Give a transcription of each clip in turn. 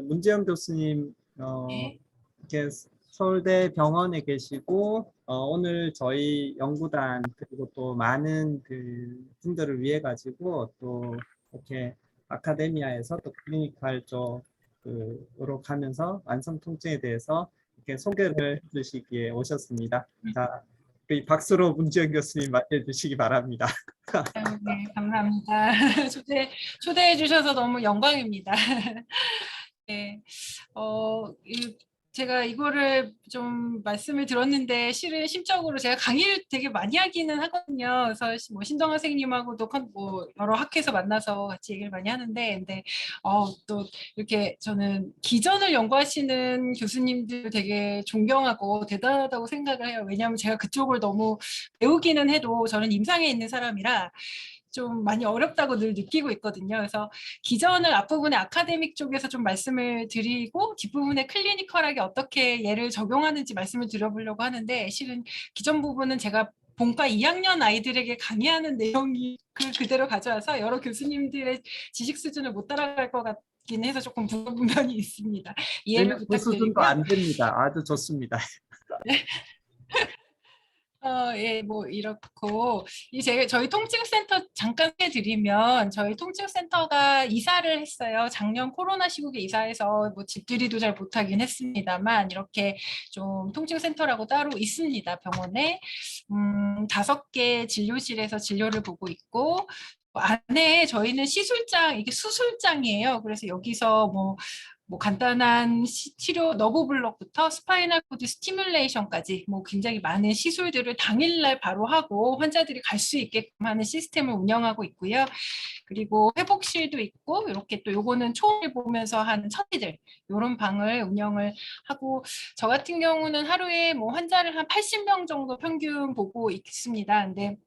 문재영 교수님 네. 이렇게 서울대 병원에 계시고 오늘 저희 연구단 그리고 또 많은 분들을 위해 가지고 또 이렇게 아카데미아에서 또 클리니컬 쪽으로 가면서 만성 통증에 대해서 이렇게 소개를 해주시기에 오셨습니다. 자, 이 박수로 문재영 교수님 맞이해 주시기 바랍니다. 네, 감사합니다. 초대해 주셔서 너무 영광입니다. 네, 제가 이거를 좀 말씀을 들었는데 실은 심적으로 제가 강의를 되게 많이 하기는 하거든요. 그래서 뭐 신동아 선생님하고도 뭐 여러 학회에서 만나서 같이 얘기를 많이 하는데, 근데 또 이렇게 저는 기전을 연구하시는 교수님들 되게 존경하고 대단하다고 생각을 해요. 왜냐하면 제가 그쪽을 너무 배우기는 해도 저는 임상에 있는 사람이라 좀 많이 어렵다고 늘 느끼고 있거든요. 그래서 기전을 앞부분에 아카데믹 쪽에서 좀 말씀을 드리고 뒷부분에 클리니컬하게 어떻게 얘를 적용하는지 말씀을 드려보려고 하는데, 실은 기전 부분은 제가 본과 2학년 아이들에게 강의하는 내용이 그대로 가져와서 여러 교수님들의 지식 수준을 못 따라갈 것 같긴 해서 조금 부족한 면이 있습니다. 이해를 그 수준도 부탁드리고요. 안 됩니다. 아주 좋습니다. 예, 뭐 이렇고 저희 통증센터 잠깐 해드리면, 저희 통증센터가 이사를 했어요. 작년 코로나 시국에 이사해서 뭐 집들이도 잘 못하긴 했습니다만 이렇게 좀 통증센터라고 따로 있습니다. 병원에 5개 진료실에서 진료를 보고 있고, 안에 저희는 시술장, 이게 수술장이에요. 그래서 여기서 뭐 간단한 치료 너브 블록부터 스파이널 코드 스티뮬레이션까지 뭐 굉장히 많은 시술들을 당일날 바로 하고 환자들이 갈 수 있게끔 하는 시스템을 운영하고 있고요. 그리고 회복실도 있고, 이렇게 또 요거는 초음을 보면서 하는 처치들, 이런 방을 운영을 하고, 저 같은 경우는 하루에 뭐 환자를 한 80명 정도 평균 보고 있습니다. 근데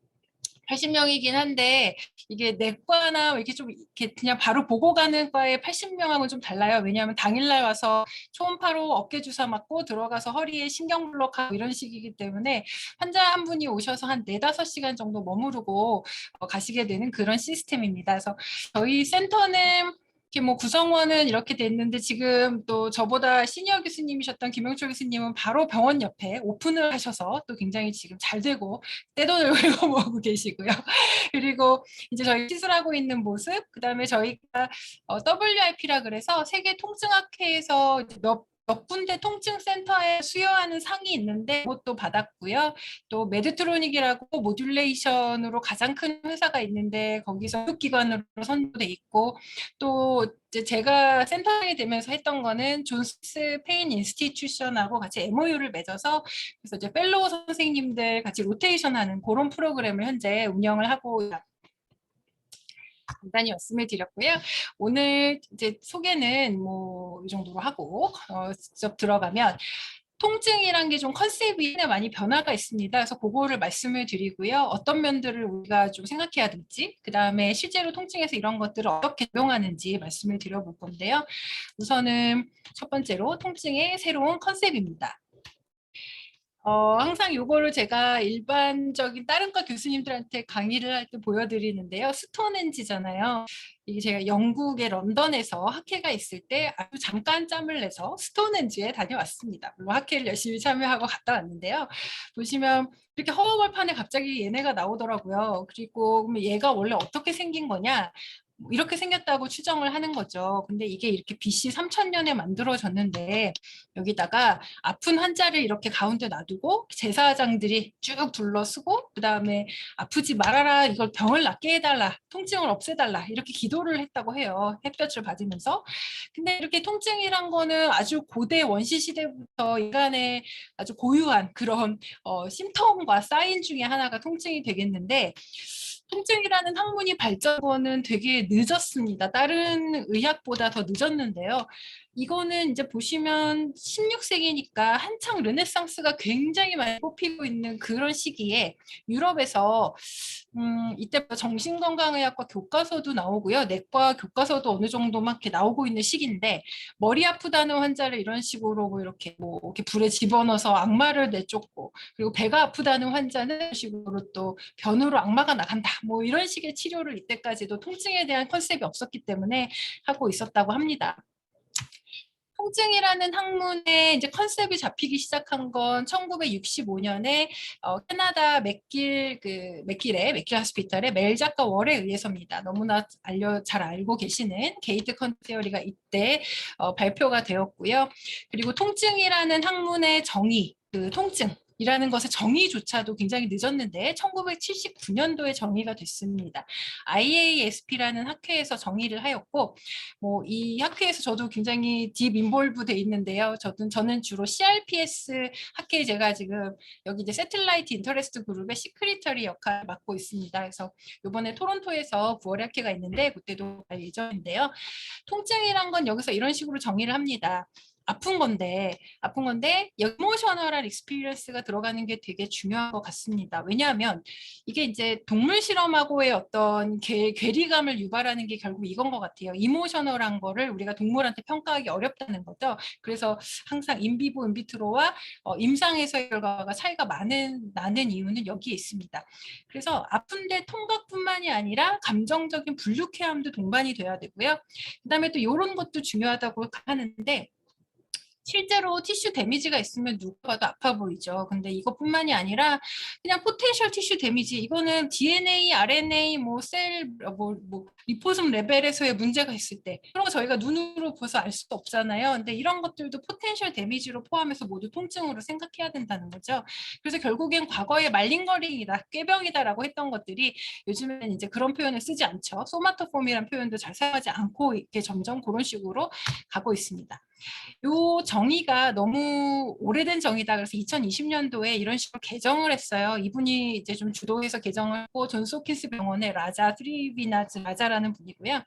80명이긴 한데 이게 내과나 이렇게 좀 이렇게 그냥 바로 보고 가는 과의 80명하고는 좀 달라요. 왜냐하면 당일날 와서 초음파로 어깨 주사 맞고 들어가서 허리에 신경 블록하고 이런 식이기 때문에 환자 한 분이 오셔서 한 4-5시간 정도 머무르고 가시게 되는 그런 시스템입니다. 그래서 저희 센터는 이렇게 뭐 구성원은 이렇게 됐는데, 지금 또 저보다 시니어 교수님이셨던 김영철 교수님은 바로 병원 옆에 오픈을 하셔서 또 굉장히 지금 잘 되고 떼돈을 벌고 계시고요. 그리고 이제 저희 시술하고 있는 모습, 그다음에 저희가 WIP라 그래서 세계 통증학회에서 몇 군데 통증센터에 수여하는 상이 있는데 그것도 받았고요. 또 메드트로닉이라고 모듈레이션으로 가장 큰 회사가 있는데 거기서 교육기관으로 선도돼 있고, 또 이제 제가 센터장이 되면서 했던 거는 존스 페인 인스티튜션하고 같이 MOU를 맺어서, 그래서 이제 펠로우 선생님들 같이 로테이션하는 그런 프로그램을 현재 운영을 하고 간단히 말씀을 드렸고요. 오늘 이제 소개는 뭐 이 정도로 하고 직접 들어가면, 통증이란 게 좀 컨셉이 많이 변화가 있습니다. 그래서 그거를 말씀을 드리고요. 어떤 면들을 우리가 좀 생각해야 될지, 그 다음에 실제로 통증에서 이런 것들을 어떻게 적용하는지 말씀을 드려볼 건데요. 우선은 첫 번째로 통증의 새로운 컨셉입니다. 항상 요거를 제가 일반적인 다른 과 교수님들한테 강의를 할 때 보여드리는데요. 스톤헨지잖아요. 이게 제가 영국의 런던에서 학회가 있을 때 아주 잠깐 짬을 내서 스톤헨지에 다녀왔습니다. 물론 학회를 열심히 참여하고 갔다 왔는데요. 보시면 이렇게 허허벌판에 갑자기 얘네가 나오더라고요. 그리고 그럼 얘가 원래 어떻게 생긴 거냐? 뭐 이렇게 생겼다고 추정을 하는 거죠. 근데 이게 이렇게 BC 3000년에 만들어졌는데, 여기다가 아픈 환자를 이렇게 가운데 놔두고 제사장들이 쭉 둘러쓰고, 그 다음에 아프지 말아라, 이걸 병을 낫게 해달라, 통증을 없애달라, 이렇게 기도를 했다고 해요. 햇볕을 받으면서. 근데 이렇게 통증이란 거는 아주 고대 원시 시대부터 인간의 아주 고유한 그런 심텀과 사인 중에 하나가 통증이 되겠는데, 통증이라는 학문이 발전은 되게 늦었습니다. 다른 의학보다 더 늦었는데요. 이거는 이제 보시면 16세기니까 한창 르네상스가 굉장히 많이 뽑히고 있는 그런 시기에 유럽에서 이때부터 정신건강의학과 교과서도 나오고요. 내과 교과서도 어느 정도 막 이렇게 나오고 있는 시기인데, 머리 아프다는 환자를 이런 식으로 뭐 이렇게 불에 집어넣어서 악마를 내쫓고, 그리고 배가 아프다는 환자는 이런 식으로 또 변으로 악마가 나간다, 뭐 이런 식의 치료를 이때까지도 통증에 대한 컨셉이 없었기 때문에 하고 있었다고 합니다. 통증이라는 학문의 이제 컨셉이 잡히기 시작한 건 1965년에 캐나다 맥길의 하스피털의 멜 작가 월에 의해서입니다. 너무나 잘 알고 계시는 게이트 컨티어리가 이때 발표가 되었고요. 그리고 통증이라는 학문의 정의, 그 통증이라는 것의 정의조차도 굉장히 늦었는데 1979년도에 정의가 됐습니다. IASP라는 학회에서 정의를 하였고, 뭐 이 학회에서 저도 굉장히 딥 인볼브 돼 있는데요. 저는 주로 CRPS 학회에 제가 지금 여기 이제 세틀라이트 인터레스트 그룹의 시크리터리 역할을 맡고 있습니다. 그래서 이번에 토론토에서 9월에 학회가 있는데 그때도 갈 예정인데요. 통증이란 건 여기서 이런 식으로 정의를 합니다. 아픈 건데 이모셔널한 익스피리언스가 들어가는 게 되게 중요한 것 같습니다. 왜냐하면 이게 이제 동물 실험하고의 어떤 괴리감을 유발하는 게 결국 이건 것 같아요. 이모셔널한 거를 우리가 동물한테 평가하기 어렵다는 거죠. 그래서 항상 인비보, 인비트로와 임상에서의 결과가 차이가 나는 이유는 여기에 있습니다. 그래서 아픈데 통각뿐만이 아니라 감정적인 불쾌함도 동반이 돼야 되고요. 그다음에 또 이런 것도 중요하다고 하는데, 실제로 티슈 데미지가 있으면 누가 봐도 아파 보이죠. 근데 이것뿐만이 아니라 그냥 포텐셜 티슈 데미지, 이거는 DNA, RNA, 리포솜 레벨에서의 문제가 있을 때 그런 거 저희가 눈으로 봐서 알 수도 없잖아요. 근데 이런 것들도 포텐셜 데미지로 포함해서 모두 통증으로 생각해야 된다는 거죠. 그래서 결국엔 과거에 말링거링이다, 꾀병이다라고 했던 것들이 요즘에는 이제 그런 표현을 쓰지 않죠. 소마토폼이라는 표현도 잘 사용하지 않고 이렇게 점점 그런 식으로 가고 있습니다. 요 정의가 너무 오래된 정의다. 그래서 2020년도에 이런 식으로 개정을 했어요. 이분이 이제 좀 주도해서 개정을 했고, 존스 홉킨스 병원의 라자 트리비나즈 라자라는 분이고요.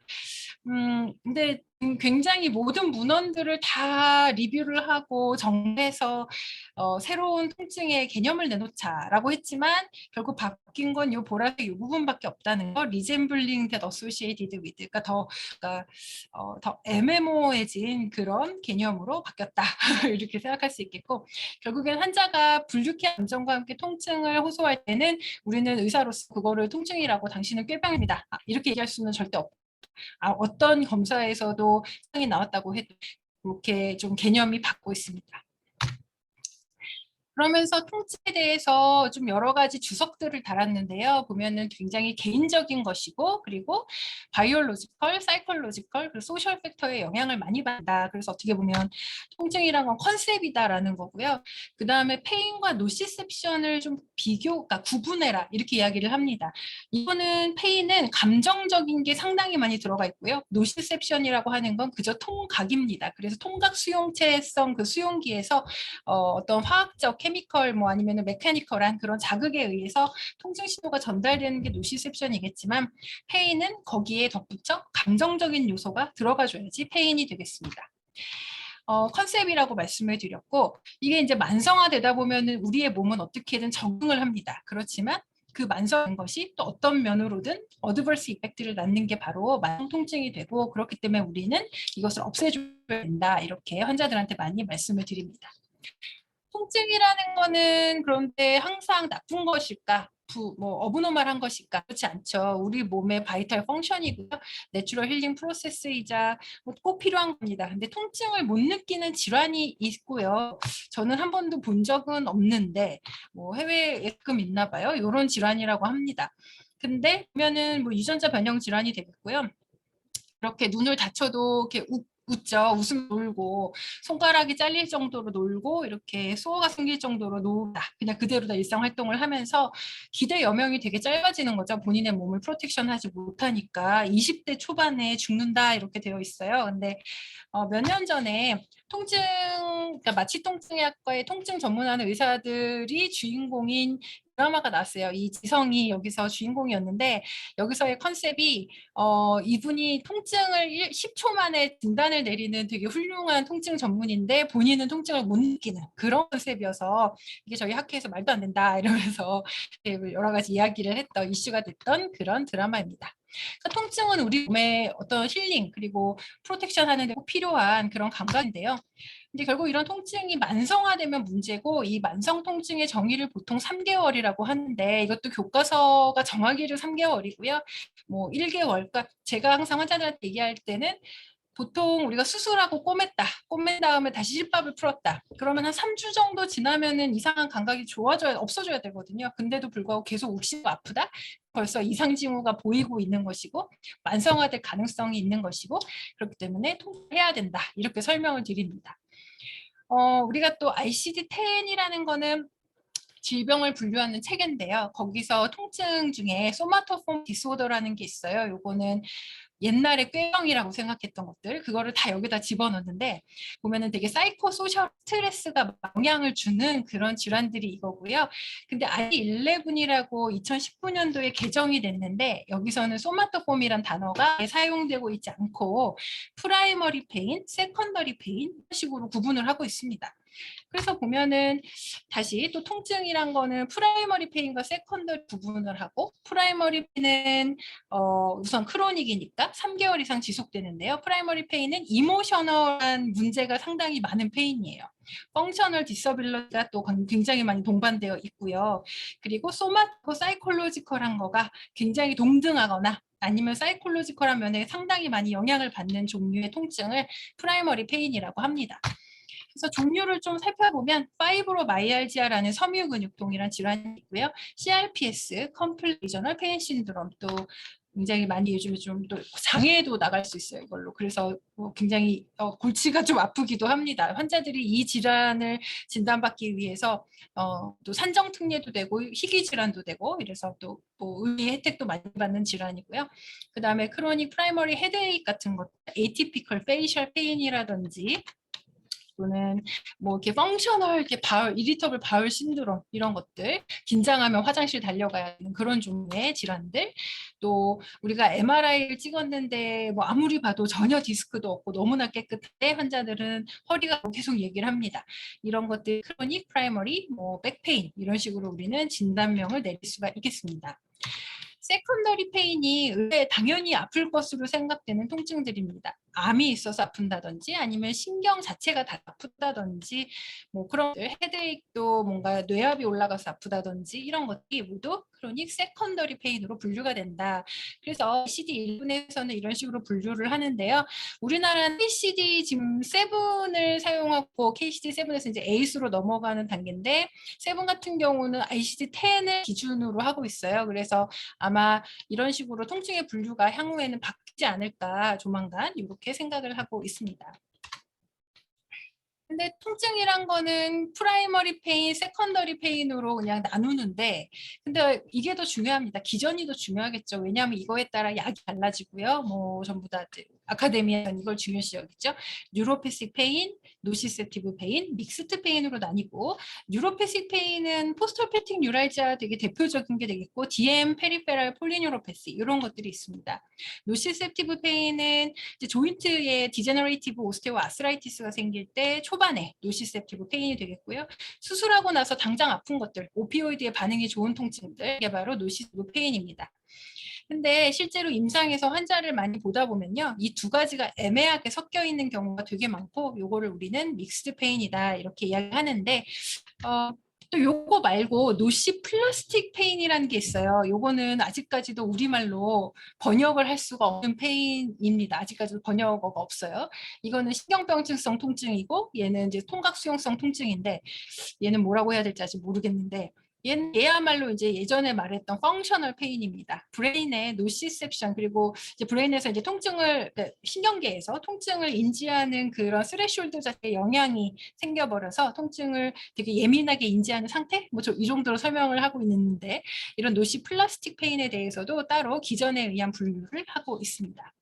근데 굉장히 모든 문헌들을 다 리뷰를 하고 정리해서 새로운 통증의 개념을 내놓자라고 했지만 결국 바뀐 건 이 보라색 이 부분밖에 없다는 거. Resembling that associated with, 그러니까 더 애매모호해진 그런 개념으로 바뀌었다. 이렇게 생각할 수 있겠고, 결국엔 환자가 불쾌한 감정과 함께 통증을 호소할 때는 우리는 의사로서 그거를 통증이라고, 당신은 꾀병입니다, 이렇게 얘기할 수는 절대 없고, 어떤 검사에서도 상이 나왔다고 해도 그렇게 좀 개념이 바뀌고 있습니다. 그러면서 통증에 대해서 좀 여러 가지 주석들을 달았는데요. 보면은 굉장히 개인적인 것이고, 그리고 바이올로지컬, 사이콜로지컬, 그리고 소셜 팩터에 영향을 많이 받는다. 그래서 어떻게 보면 통증이란 건 컨셉이다라는 거고요. 그 다음에 페인과 노시셉션을 좀 그러니까 구분해라, 이렇게 이야기를 합니다. 이거는 페인은 감정적인 게 상당히 많이 들어가 있고요. 노시셉션이라고 하는 건 그저 통각입니다. 그래서 통각 수용체성 그 수용기에서 어떤 화학적, 케미컬, 아니면 메카니컬한 그런 자극에 의해서 통증 신호가 전달되는 게 노시셉션이겠지만, 페인은 거기에 덧붙여 감정적인 요소가 들어가줘야지 페인이 되겠습니다. 컨셉이라고 말씀을 드렸고, 이게 이제 만성화되다 보면은 우리의 몸은 어떻게든 적응을 합니다. 그렇지만 그 만성한 것이 또 어떤 면으로든 어드버스 이펙트를 낳는 게 바로 만성 통증이 되고, 그렇기 때문에 우리는 이것을 없애줘야 된다, 이렇게 환자들한테 많이 말씀을 드립니다. 통증이라는 거는 그런데 항상 나쁜 것일까? 어브노멀한 것일까? 그렇지 않죠. 우리 몸의 바이탈 펑션이고요. 내추럴 힐링 프로세스이자 꼭 필요한 겁니다. 근데 통증을 못 느끼는 질환이 있고요. 저는 한 번도 본 적은 없는데 해외에 가끔 있나 봐요. 이런 질환이라고 합니다. 근데 보면은 유전자 변형 질환이 되겠고요. 그렇게 눈을 다쳐도 이렇게 웃죠. 웃음 놀고, 손가락이 잘릴 정도로 놀고, 이렇게 소어가 생길 정도로 놀다. 그냥 그대로 다 일상 활동을 하면서 기대 여명이 되게 짧아지는 거죠. 본인의 몸을 프로텍션하지 못하니까 20대 초반에 죽는다, 이렇게 되어 있어요. 근데 몇 년 전에 그러니까 마취통증의학과의 통증 전문하는 의사들이 주인공인 드라마가 나왔어요. 이 지성이 여기서 주인공이었는데, 여기서의 컨셉이 이분이 통증을 10초 만에 진단을 내리는 되게 훌륭한 통증 전문인데 본인은 통증을 못 느끼는 그런 컨셉이어서 이게 저희 학회에서 말도 안 된다 이러면서 여러 가지 이야기를 했던, 이슈가 됐던 그런 드라마입니다. 그러니까 통증은 우리 몸의 어떤 힐링 그리고 프로텍션 하는 데 꼭 필요한 그런 감각인데요. 근데 결국 이런 통증이 만성화되면 문제고, 이 만성 통증의 정의를 보통 3개월이라고 하는데, 이것도 교과서가 정하기를 3개월이고요. 1개월, 그러니까 제가 항상 환자들한테 얘기할 때는 보통 우리가 수술하고 꼬맨 다음에 다시 실밥을 풀었다. 그러면 한 3주 정도 지나면은 이상한 감각이 없어져야 되거든요. 근데도 불구하고 계속 욱시고 아프다? 벌써 이상 징후가 보이고 있는 것이고 만성화될 가능성이 있는 것이고 그렇기 때문에 통해야 된다. 이렇게 설명을 드립니다. 우리가 또 ICD-10이라는 거는 질병을 분류하는 체계인데요. 거기서 통증 중에 소마토폼 디스오더라는 게 있어요. 요거는 옛날에 꾀병이라고 생각했던 것들 그거를 다 여기다 집어넣는데 보면은 되게 사이코소셜 스트레스가 영향을 주는 그런 질환들이 이거고요. 근데 I11이라고 2019년도에 개정이 됐는데 여기서는 소마토폼이란 단어가 사용되고 있지 않고 프라이머리 페인, 세컨더리 페인 이런 식으로 구분을 하고 있습니다. 그래서 보면은 다시 또 통증이란 거는 프라이머리 페인과 세컨더리 구분을 하고 프라이머리 페인은 우선 크로닉이니까 3개월 이상 지속되는데요. 프라이머리 페인은 이모셔널한 문제가 상당히 많은 페인이에요. 펑셔널 디서빌러가 또 굉장히 많이 동반되어 있고요. 그리고 소마토 사이콜로지컬한 거가 굉장히 동등하거나 아니면 사이콜로지컬한 면에 상당히 많이 영향을 받는 종류의 통증을 프라이머리 페인이라고 합니다. 그래서 종류를 좀 살펴보면 파이브로마이알지아라는 섬유근육통이란 질환이 있고요. CRPS, 컴플릿 리저널 페인 신드롬 또 굉장히 많이 요즘에 좀 또 장애도 나갈 수 있어요. 이걸로. 그래서 굉장히 골치가 좀 아프기도 합니다. 환자들이 이 질환을 진단받기 위해서 또 산정특례도 되고 희귀질환도 되고 이래서 또 뭐 의료 혜택도 많이 받는 질환이고요. 그 다음에 크로닉 프라이머리 헤드에이크 같은 것, 에이티피컬 페이셜 페인이라든지 또는 뭐 이렇게 펑셔널 이렇게 이리터블 바울 신드롬 이런 것들 긴장하면 화장실 달려가야 하는 그런 종류의 질환들 또 우리가 MRI를 찍었는데 뭐 아무리 봐도 전혀 디스크도 없고 너무나 깨끗해 환자들은 허리가 계속 얘기를 합니다. 이런 것들 크로닉 프라이머리 뭐 백페인 이런 식으로 우리는 진단명을 내릴 수가 있겠습니다. 세컨더리 페인이 당연히 아플 것으로 생각되는 통증들입니다. 암이 있어서 아픈다든지 아니면 신경 자체가 다 아프다든지 뭐 그런 헤드에이크도 뭔가 뇌압이 올라가서 아프다든지 이런 것들이 모두 크로닉 세컨더리 페인으로 분류가 된다. 그래서 ICD-11에서는 이런 식으로 분류를 하는데요. 우리나라는 KCD 지금 7을 사용하고 KCD-7에서 이제 8으로 넘어가는 단계인데 7 같은 경우는 ICD-10을 기준으로 하고 있어요. 그래서 아마 이런 식으로 통증의 분류가 향후에는 바뀌지 않을까 조만간 이렇게 생각을 하고 있습니다. 근데 통증이란 거는 프라이머리 페인, 세컨더리 페인으로 그냥 나누는데 근데 이게 더 중요합니다. 기전이 더 중요하겠죠. 왜냐하면 이거에 따라 약이 달라지고요. 뭐 전부 다 아카데미아는 이걸 중요시 여기죠. 뉴로패식 페인, 노시셉티브 페인, 믹스트 페인으로 나뉘고 뉴로패식 페인은 포스트오페틱 뉴랄지아 되게 대표적인 게 되겠고 DM, 페리페랄 폴리뉴로패시 이런 것들이 있습니다. 노시셉티브 페인은 이제 조인트에 디제너레이티브 오스테오 아스라이티스가 생길 때 초반에 노시셉티브 페인이 되겠고요. 수술하고 나서 당장 아픈 것들, 오피오이드에 반응이 좋은 통증들, 이게 바로 노시셉티브 페인입니다. 근데 실제로 임상에서 환자를 많이 보다 보면요. 이 두 가지가 애매하게 섞여 있는 경우가 되게 많고 요거를 우리는 믹스드 페인이다 이렇게 이야기하는데 또 요거 말고 노시 플라스틱 페인이라는 게 있어요. 요거는 아직까지도 우리말로 번역을 할 수가 없는 페인입니다. 아직까지도 번역어가 없어요. 이거는 신경병증성 통증이고 얘는 이제 통각수용성 통증인데 얘는 뭐라고 해야 될지 아직 모르겠는데 얘야말로 이제 예전에 말했던 펑셔널 페인입니다. 브레인의 노시셉션 그리고 이제 브레인에서 이제 통증을 신경계에서 통증을 인지하는 그런 스레숄드 자체에 영향이 생겨버려서 통증을 되게 예민하게 인지하는 상태? 뭐 이 정도로 설명을 하고 있는데 이런 노시 플라스틱 페인에 대해서도 따로 기전에 의한 분류를 하고 있습니다.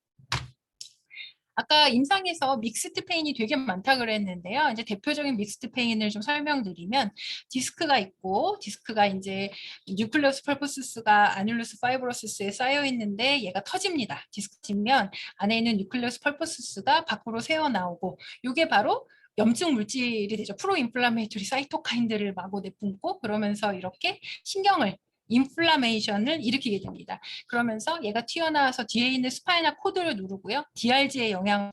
아까 임상에서 믹스트 페인이 되게 많다 그랬는데요. 이제 대표적인 믹스트 페인을 좀 설명드리면 디스크가 있고 디스크가 이제 뉴클레우스 펄퍼스가 아뉬러스 파이브로시스에 쌓여 있는데 얘가 터집니다. 디스크 치면 안에 있는 뉴클레우스 펄퍼스가 밖으로 새어 나오고 이게 바로 염증 물질이 되죠. 프로인플라메이토리 사이토카인들을 마구 내뿜고 그러면서 이렇게 신경을 인플라메이션을 일으키게 됩니다. 그러면서 얘가 튀어나와서 뒤에 있는 스파이널 코드를 누르고요. DRG에 영향을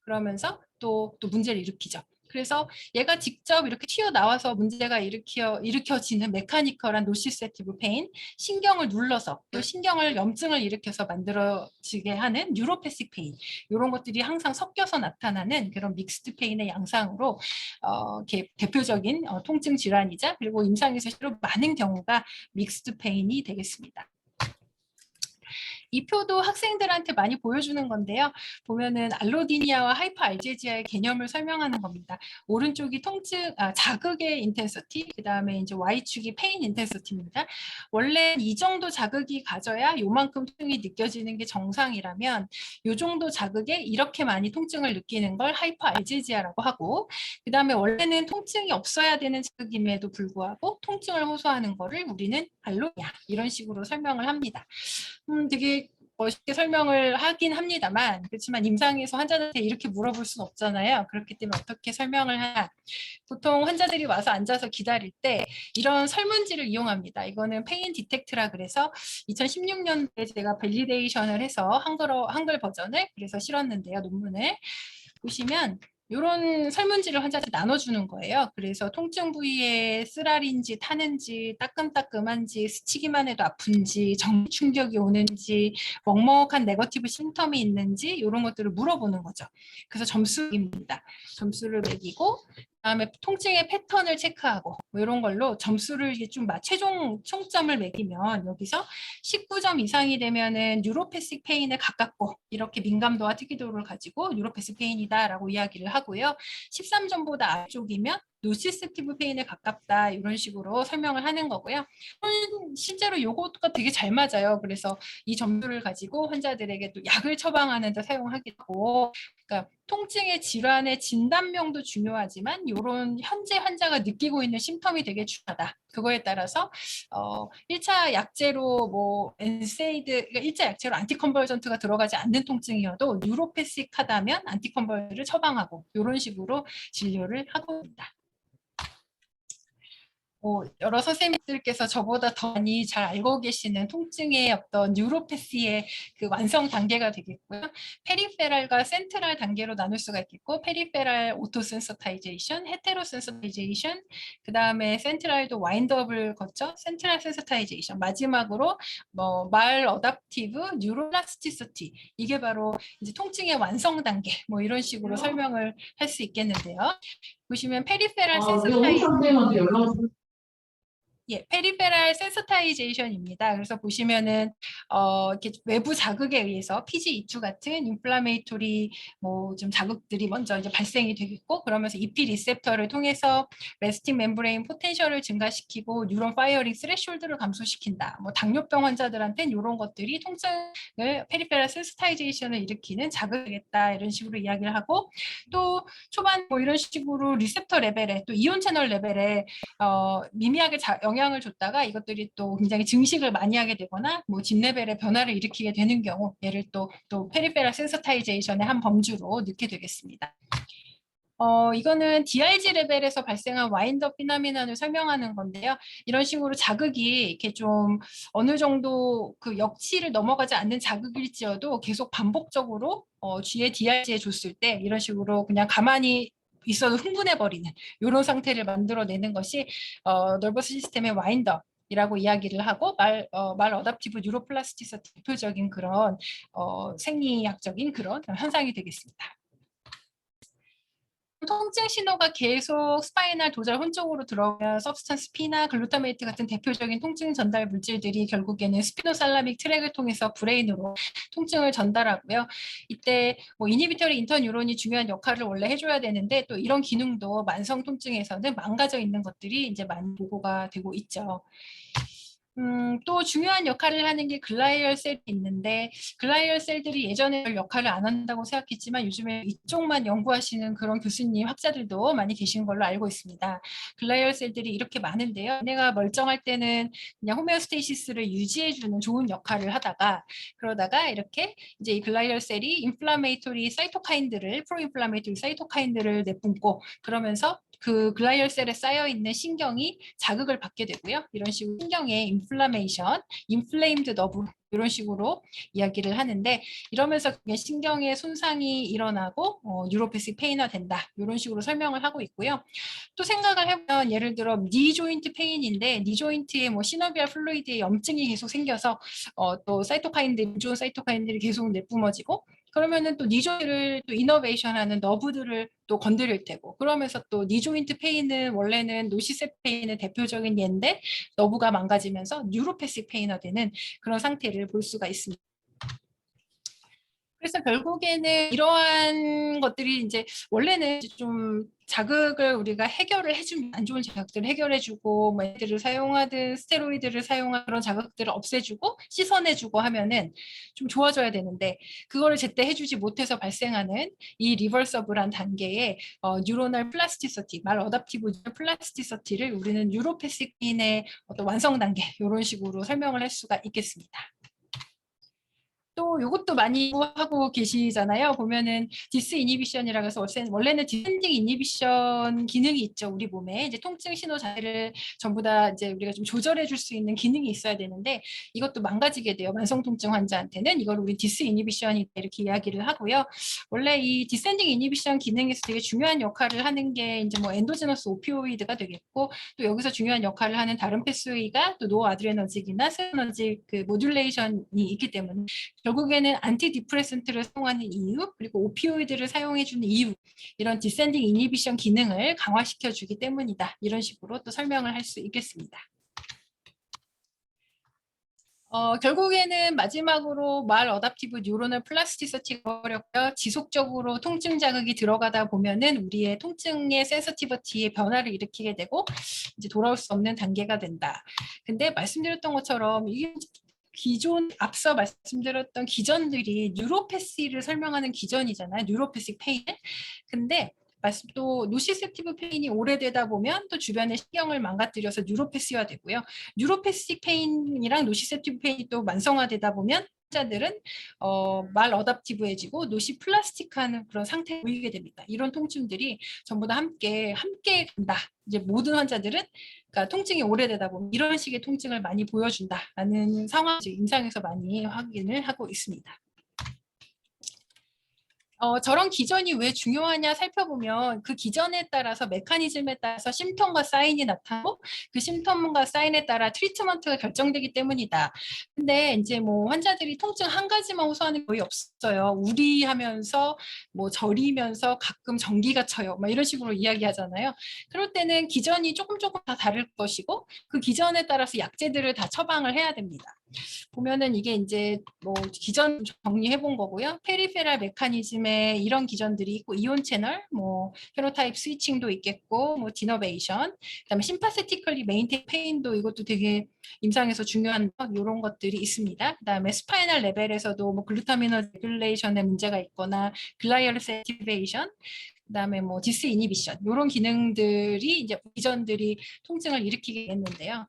그러면서 또 문제를 일으키죠. 그래서 얘가 직접 이렇게 튀어나와서 문제가 일으켜지는 메카니컬한 노시세티브 페인, 신경을 눌러서 또 신경을 염증을 일으켜서 만들어지게 하는 뉴로패식 페인, 이런 것들이 항상 섞여서 나타나는 그런 믹스드 페인의 양상으로 이렇게 대표적인 통증 질환이자 그리고 임상에서 실로 많은 경우가 믹스드 페인이 되겠습니다. 이 표도 학생들한테 많이 보여주는 건데요. 보면은 알로디니아와 하이퍼알제지아의 개념을 설명하는 겁니다. 오른쪽이 자극의 인텐시티, 그 다음에 이제 Y축이 페인 인텐시티입니다. 원래 이 정도 자극이 가져야 요만큼 통증이 느껴지는 게 정상이라면 요 정도 자극에 이렇게 많이 통증을 느끼는 걸 하이퍼알제지아라고 하고, 그 다음에 원래는 통증이 없어야 되는 자극임에도 불구하고 통증을 호소하는 거를 우리는 알로디아 이런 식으로 설명을 합니다. 되게 멋있게 설명을 하긴 합니다만, 그렇지만 임상에서 환자들한테 이렇게 물어볼 수는 없잖아요. 그렇기 때문에 어떻게 설명을 하냐. 보통 환자들이 와서 앉아서 기다릴 때 이런 설문지를 이용합니다. 이거는 페인 디텍트라 그래서 2016년도에 제가 밸리데이션을 해서 한글 버전을 그래서 실었는데요. 논문을 보시면 이런 설문지를 환자한테 나눠주는 거예요. 그래서 통증 부위에 쓰라린지 타는지 따끔따끔한지 스치기만 해도 아픈지 정기 충격이 오는지 먹먹한 네거티브 심텀이 있는지 이런 것들을 물어보는 거죠. 그래서 점수입니다. 점수를 매기고 그다음에 통증의 패턴을 체크하고 뭐 이런 걸로 점수를 좀 최종 총점을 매기면 여기서 19점 이상이 되면은 뉴로패식 페인에 가깝고 이렇게 민감도와 특이도를 가지고 뉴로패식 페인이다라고 이야기를 하고요. 13점보다 아래쪽이면 노시세티브 페인에 가깝다 이런 식으로 설명을 하는 거고요. 실제로 이것과 되게 잘 맞아요. 그래서 이 점수를 가지고 환자들에게 또 약을 처방하는 데 사용하기도 하고, 그러니까 통증의 질환의 진단명도 중요하지만 이런 현재 환자가 느끼고 있는 심텀이 되게 중요하다. 그거에 따라서 1차 약제로 뭐 엔세이드, 그러니까 1차 약제로 안티컨벌전트가 들어가지 않는 통증이어도 뉴로패식하다면 안티컨벌전트를 처방하고 이런 식으로 진료를 하고 있습니다. 여러 선생님들께서 저보다 더 많이 잘 알고 계시는 통증의 어떤 뉴로패시의 그 완성 단계가 되겠고요. 페리페랄과 센트럴 단계로 나눌 수가 있겠고, 페리페랄 오토센서타이제이션, 헤테로센서타이제이션, 그 다음에 센트럴도 와인드업을 거쳐 센트럴 센서타이제이션, 마지막으로 말 어답티브 뉴로플라스티시티, 이게 바로 이제 통증의 완성 단계, 뭐 이런 식으로 설명을 할 수 있겠는데요. 보시면 페리페랄 센서타이제이션, 페리페랄 센서타이제이션입니다. 그래서 보시면은 이렇게 외부 자극에 의해서 PGE2 같은 인플라메이토리 뭐 좀 자극들이 먼저 이제 발생이 되겠고, 그러면서 EP 리셉터를 통해서 레스팅 멤브레인 포텐셜을 증가시키고 뉴런 파이어링 스레숄드를 감소시킨다. 뭐 당뇨병 환자들한테는 이런 것들이 통증을 페리페랄 센서타이제이션을 일으키는 자극이겠다 이런 식으로 이야기를 하고, 또 초반 뭐 이런 식으로 리셉터 레벨에 또 이온 채널 레벨에 미미하게 영향을 줬다가 이것들이 또 굉장히 증식을 많이 하게 되거나 뭐 진 레벨의 변화를 일으키게 되는 경우, 얘를 또 페리페랄 센서타이제이션의 한 범주로 넣게 되겠습니다. 이거는 DRG 레벨에서 발생한 와인드업 피노미넌을 설명하는 건데요. 이런 식으로 자극이 이렇게 좀 어느 정도 그 역치를 넘어가지 않는 자극일지어도 계속 반복적으로 G의 DRG에 줬을 때 이런 식으로 그냥 가만히 있어도 흥분해버리는 이런 상태를 만들어내는 것이 너버스 시스템의 와인드업 이라고 이야기를 하고 말 어답티브 뉴로플라스티시티 대표적인 그런 생리학적인 그런 현상이 되겠습니다. 통증 신호가 계속 스파이널 도잘 혼 쪽으로 들어오면 서브스턴스 P나 글루타메이트 같은 대표적인 통증 전달 물질들이 결국에는 스피노살라믹 트랙을 통해서 브레인으로 통증을 전달하고요. 이때 뭐 이니비터리 인터뉴론이 중요한 역할을 원래 해줘야 되는데 또 이런 기능도 만성 통증에서는 망가져 있는 것들이 이제 많이 보고가 되고 있죠. 또 중요한 역할을 하는 게 글라이얼 셀이 있는데, 글라이얼 셀들이 예전에 별 역할을 안 한다고 생각했지만 요즘에 이쪽만 연구하시는 그런 교수님, 학자들도 많이 계신 걸로 알고 있습니다. 글라이얼 셀들이 이렇게 많은데요. 얘네가 멀쩡할 때는 그냥 호메오스테이시스를 유지해주는 좋은 역할을 하다가, 그러다가 이렇게 이제 이 글라이얼 셀이 인플라메이토리 사이토카인들을, 프로인플라메이토리 사이토카인들을 내뿜고, 그러면서 그 글라이얼셀에 쌓여 있는 신경이 자극을 받게 되고요. 이런 식으로 신경의 인플라메이션, 인플레임드 너브 이런 식으로 이야기를 하는데 이러면서 신경의 손상이 일어나고 뉴로패식 페인화 된다. 이런 식으로 설명을 하고 있고요. 또 생각을 해보면 예를 들어 니 조인트 페인인데 니 조인트에 뭐 시너비얼 플루이드에 염증이 계속 생겨서 또 사이토카인들, 좋은 사이토카인들이 계속 내뿜어지고 그러면은 또 니 조인트를 또 이너베이션하는 너브들을 또 건드릴 테고 그러면서 또 니 조인트 페인은 원래는 노시세 페인의 대표적인 예인데 너브가 망가지면서 뉴로패식 페인화되는 그런 상태를 볼 수가 있습니다. 그래서 결국에는 이러한 것들이 이제 원래는 좀 자극을 우리가 해결을 해주면 안 좋은 자극들을 해결해주고 뭐 애들을 사용하든 스테로이드를 사용하는 그런 자극들을 없애주고 씻어내주고 하면은 좀 좋아져야 되는데 그거를 제때 해주지 못해서 발생하는 이 리버서블한 단계의 뉴로널 플라스티서티, 말 어답티브 플라스티서티를 우리는 뉴로패시핀의 어떤 완성 단계 이런 식으로 설명을 할 수가 있겠습니다. 또 이것도 많이 하고 계시잖아요. 보면은 디스 이니비션이라고 해서 원래는 디센딩 이니비션 기능이 있죠. 우리 몸에 이제 통증 신호 자체를 전부 다 이제 우리가 좀 조절해 줄 수 있는 기능이 있어야 되는데 이것도 망가지게 돼요. 만성 통증 환자한테는 이걸 우리 디스 이니비션이 이렇게 이야기를 하고요. 원래 이 디센딩 이니비션 기능에서 되게 중요한 역할을 하는 게 이제 뭐 엔도제너스 오피오이드가 되겠고 또 여기서 중요한 역할을 하는 다른 패스웨이가 또 노아드레너직이나 세로너직 그 모듈레이션이 있기 때문에 결국에는 안티디프레센트를 사용하는 이유 그리고 오피오이드를 사용해주는 이유 이런 디센딩 이니비션 기능을 강화시켜주기 때문이다. 이런 식으로 또 설명을 할 수 있겠습니다. 결국에는 마지막으로 말 어답티브 뉴로널 플라스티시티가 어렵고요. 지속적으로 통증 자극이 들어가다 보면은 우리의 통증의 센서티비티의 변화를 일으키게 되고 이제 돌아올 수 없는 단계가 된다. 근데 말씀드렸던 것처럼 이게 기존 앞서 말씀드렸던 기전들이 뉴로패시를 설명하는 기전이잖아요. 뉴로패식 페인. 근데 또 노시셉티브 페인이 오래되다 보면 또 주변의 신경을 망가뜨려서 뉴로패시화 되고요. 뉴로패식 페인이랑 노시셉티브 페인이 또 만성화되다 보면 환자들은 말 어답티브해지고 노시 플라스틱한 그런 상태에 보이게 됩니다. 이런 통증들이 전부 다 함께 간다. 이제 모든 환자들은 그러니까 통증이 오래되다 보면 이런 식의 통증을 많이 보여준다라는 상황을 임상에서 많이 확인을 하고 있습니다. 저런 기전이 왜 중요하냐 살펴보면 그 기전에 따라서 메커니즘에 따라서 심텀과 사인이 나타나고 그 심텀과 사인에 따라 트리트먼트가 결정되기 때문이다. 근데 이제 뭐 환자들이 통증 한 가지만 호소하는 게 거의 없어요. 우리하면서 뭐 저리면서 가끔 전기가 쳐요. 막 이런 식으로 이야기하잖아요. 그럴 때는 기전이 조금 다 다를 것이고 그 기전에 따라서 약제들을 다 처방을 해야 됩니다. 보면은 이게 이제 뭐 기전 정리해 본 거고요. 페리페랄 메커니즘에 이런 기전들이 있고 이온 채널, 뭐 페노타입 스위칭도 있겠고, 뭐 디너베이션, 그다음에 심파세티컬리 메인테인 페인도 이것도 되게 임상에서 중요한 이런 것들이 있습니다. 그다음에 스파이널 레벨에서도 뭐 글루타미너 레귤레이션에 문제가 있거나 글라이얼스 액티베이션 그다음에 뭐 디스 이니비션 이런 기능들이 이제 기전들이 통증을 일으키게 했는데요.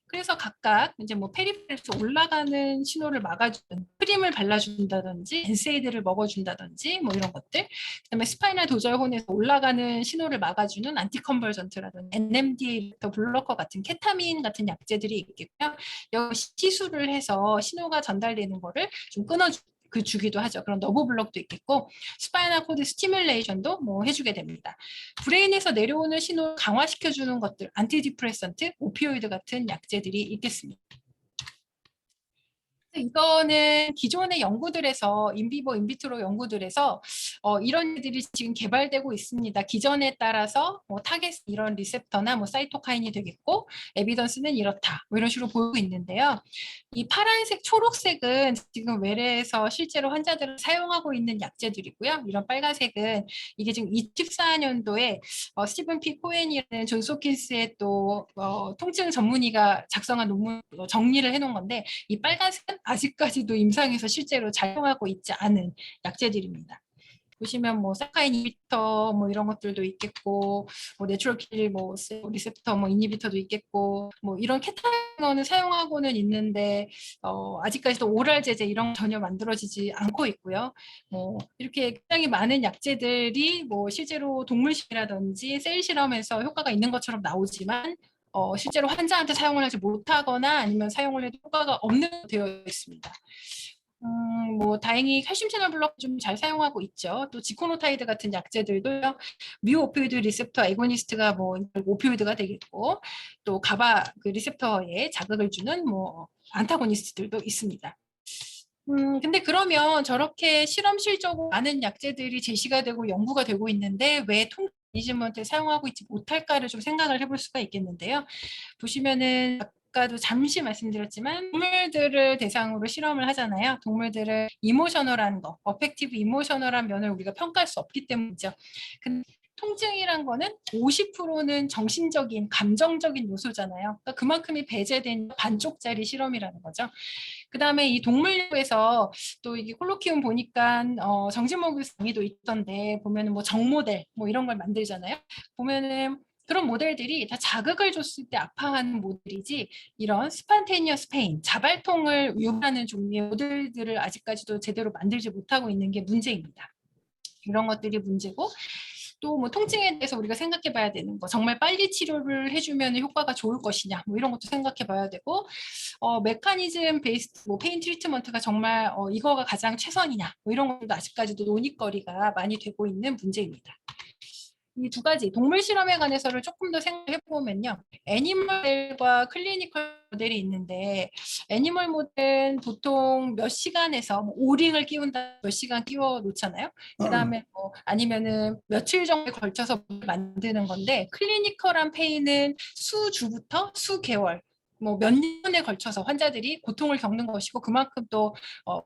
그래서 각각 이제 뭐 페리페에서 올라가는 신호를 막아주는 크림을 발라준다든지 엔세이드를 먹어준다든지 뭐 이런 것들 그다음에 스파이널 도저혼에서 올라가는 신호를 막아주는 안티컨벌전트라든지 NMDA 블로커 같은 케타민 같은 약제들이 있겠고요. 여기 시술을 해서 신호가 전달되는 거를 좀 주기도 하죠. 그런 너브 블록도 있겠고 스파이널 코드 스티뮬레이션도 뭐 해주게 됩니다. 브레인에서 내려오는 신호를 강화시켜주는 것들 안티디프레선트, 오피오이드 같은 약제들이 있겠습니다. 이거는 기존의 연구들에서 인비보 인비트로 연구들에서 이런 애들이 지금 개발되고 있습니다. 기전에 따라서 뭐 타겟 이런 리셉터나 뭐 사이토카인이 되겠고 에비던스는 이렇다 뭐 이런 식으로 보이고 있는데요. 이 파란색, 초록색은 지금 외래에서 실제로 환자들을 사용하고 있는 약제들이고요. 이런 빨간색은 이게 지금 2014년도에 스티븐 P. 코엔이라는 존스 홉킨스의 또 통증 전문의가 작성한 논문 정리를 해놓은 건데 이 빨간색은 아직까지도 임상에서 실제로 작용하고 있지 않은 약제들입니다. 보시면 뭐 사카인 이니비터 뭐 이런 것들도 있겠고, 뭐 내추럴 킬 뭐 리셉터 뭐 이니비터도 있겠고, 뭐 이런 케타인을 사용하고는 있는데 아직까지도 오랄 제제 이런 건 전혀 만들어지지 않고 있고요. 뭐 이렇게 굉장히 많은 약제들이 뭐 실제로 동물 실이라든지 셀 실험에서 효과가 있는 것처럼 나오지만 실제로 환자한테 사용을 하지 못하거나 아니면 사용을 해도 효과가 없는 되어 있습니다. 뭐 다행히 칼슘 채널 블록 좀 잘 사용하고 있죠. 또 지코노타이드 같은 약제들도요. 뮤 오피오이드 리셉터 애고니스트가 뭐 오피오이드가 되겠고, 또 가바 그 리셉터에 자극을 주는 뭐 안타고니스트들도 있습니다. 근데 그러면 저렇게 실험실적으로 많은 약제들이 제시가 되고 연구가 되고 있는데 왜 통리즘한테 사용하고 있지 못할까를 좀 생각을 해볼 수가 있겠는데요. 보시면은 아까도 잠시 말씀드렸지만 동물들을 대상으로 실험을 하잖아요. 동물들을 이모셔널한 거, 어펙티브 이모셔널한 면을 우리가 평가할 수 없기 때문이죠. 근데 통증이란 거는 50%는 정신적인, 감정적인 요소잖아요. 그러니까 그만큼이 배제된 반쪽짜리 실험이라는 거죠. 그다음에 이 동물에서 또 이게 콜로키움 보니까 정신모기스 강의도 있던데 보면은 뭐 정모델 뭐 이런 걸 만들잖아요. 보면은 그런 모델들이 다 자극을 줬을 때 아파하는 모델이지 이런 스판테니어스 페인, 자발통을 유발하는 종류의 모델들을 아직까지도 제대로 만들지 못하고 있는 게 문제입니다. 이런 것들이 문제고 또 뭐 통증에 대해서 우리가 생각해 봐야 되는 거 정말 빨리 치료를 해주면 효과가 좋을 것이냐 뭐 이런 것도 생각해 봐야 되고 메커니즘 베이스드 뭐 페인 트리트먼트가 정말 이거가 가장 최선이냐 뭐 이런 것도 아직까지도 논의거리가 많이 되고 있는 문제입니다. 이 두 가지 동물 실험에 관해서를 조금 더 생각해 보면요. 애니멀 모델과 클리니컬 모델이 있는데 애니멀 모델은 보통 몇 시간에서 뭐 오링을 끼운다 몇 시간 끼워 놓잖아요. 그다음에 뭐 아니면은 며칠 정도에 걸쳐서 만드는 건데 클리니컬한 페인은 수주부터 수개월 뭐 몇 년에 걸쳐서 환자들이 고통을 겪는 것이고 그만큼 또